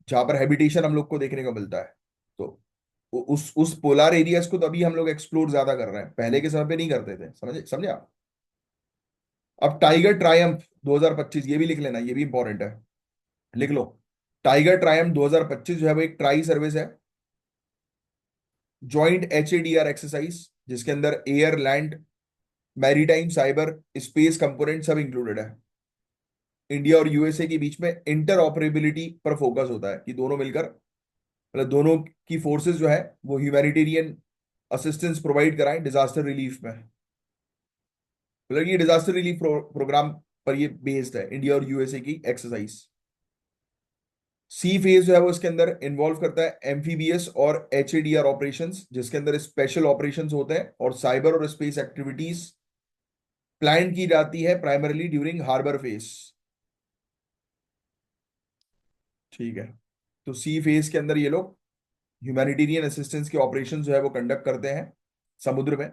जहां पर हैबिटेशन हम लोग को देखने को मिलता है। तो उस पोलर एरियाज को तो अभी हम लोग एक्सप्लोर ज्यादा कर रहे हैं, पहले के समय पे नहीं करते थे, समझे समझे आप। अब टाइगर ट्रायम्फ 2025, ये भी लिख लेना, ये भी इंपॉर्टेंट है, लिख लो। टाइगर ट्रायम्फ 2025 जो है वो एक ट्राई सर्विस है, जॉइंट HADR एक्सरसाइज, जिसके अंदर air land maritime cyber space component सब इंक्लूडेड है। इंडिया और यूएसए के बीच में इंटर ऑपरेबिलिटी पर फोकस होता है, कि दोनों मिलकर, मतलब दोनों की फोर्सेस जो है वो ह्यूमैनिटेरियन असिस्टेंस प्रोवाइड कराएं डिजास्टर रिलीफ में। मतलब ये डिजास्टर रिलीफ प्रोग्राम पर ये बेस्ड है, इंडिया और यूएसए की एक्सरसाइज। सी फेज जो है वो इसके अंदर इन्वॉल्व करता है एम्फीबियस और HADR ऑपरेशंस, जिसके अंदर स्पेशल ऑपरेशंस होते हैं, और साइबर और स्पेस एक्टिविटीज प्लान की जाती है प्राइमरली ड्यूरिंग हार्बर फेज। ठीक है। तो सी फेज के अंदर ये लोग ह्यूमैनिटेरियन असिस्टेंस के ऑपरेशन जो है वो कंडक्ट करते हैं समुद्र में,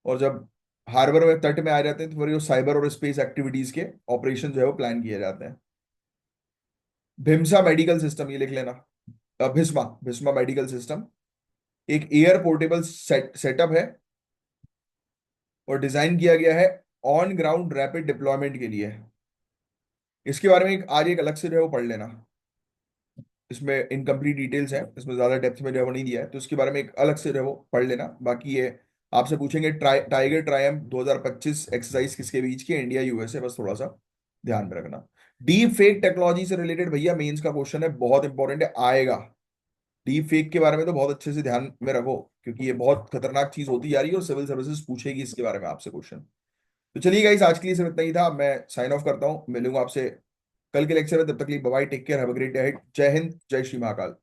और जब हार्बर में तट में आ जाते हैं तो फिर ये साइबर और स्पेस एक्टिविटीज के ऑपरेशन जो है वो प्लान किए जाते हैं। भिम्सा मेडिकल सिस्टम, ये लिख लेना। भिस्मा भिस्मा मेडिकल सिस्टम एक एयर पोर्टेबल सेटअप है, और डिजाइन किया गया है ऑन ग्राउंड रैपिड डिप्लॉयमेंट के लिए। इसके बारे में आज एक अलग से जो है वो पढ़ लेना। इसमें इनकम्प्लीट डिटेल्स हैं, इसमें ज्यादा डेप्थ में जो है वो नहीं दिया है, तो इसके बारे में एक अलग से जो है वो पढ़ लेना। बाकी ये आपसे पूछेंगे टाइगर ट्रायम्फ 2025 एक्सरसाइज किसके बीच की, इंडिया यूएसए, बस थोड़ा सा ध्यान में रखना। डीप फेक टेक्नोलॉजी से रिलेटेड भैया मेंस का क्वेश्चन है, बहुत इंपॉर्टेंट है, आएगा। डीप फेक के बारे में तो बहुत अच्छे से ध्यान में रखो, क्योंकि ये बहुत खतरनाक चीज होती जा रही है, और सिविल सर्विसेज पूछेगी इसके बारे में आपसे क्वेश्चन। तो चलिए गाइस, आज के लिए सिर्फ इतना ही था। मैं साइन ऑफ करता हूँ, मिलूंगा आपसे कल के लेक्चर में। तब तक के लिए bye, take care, have a great day. जय हिंद, जय श्री महाकाल।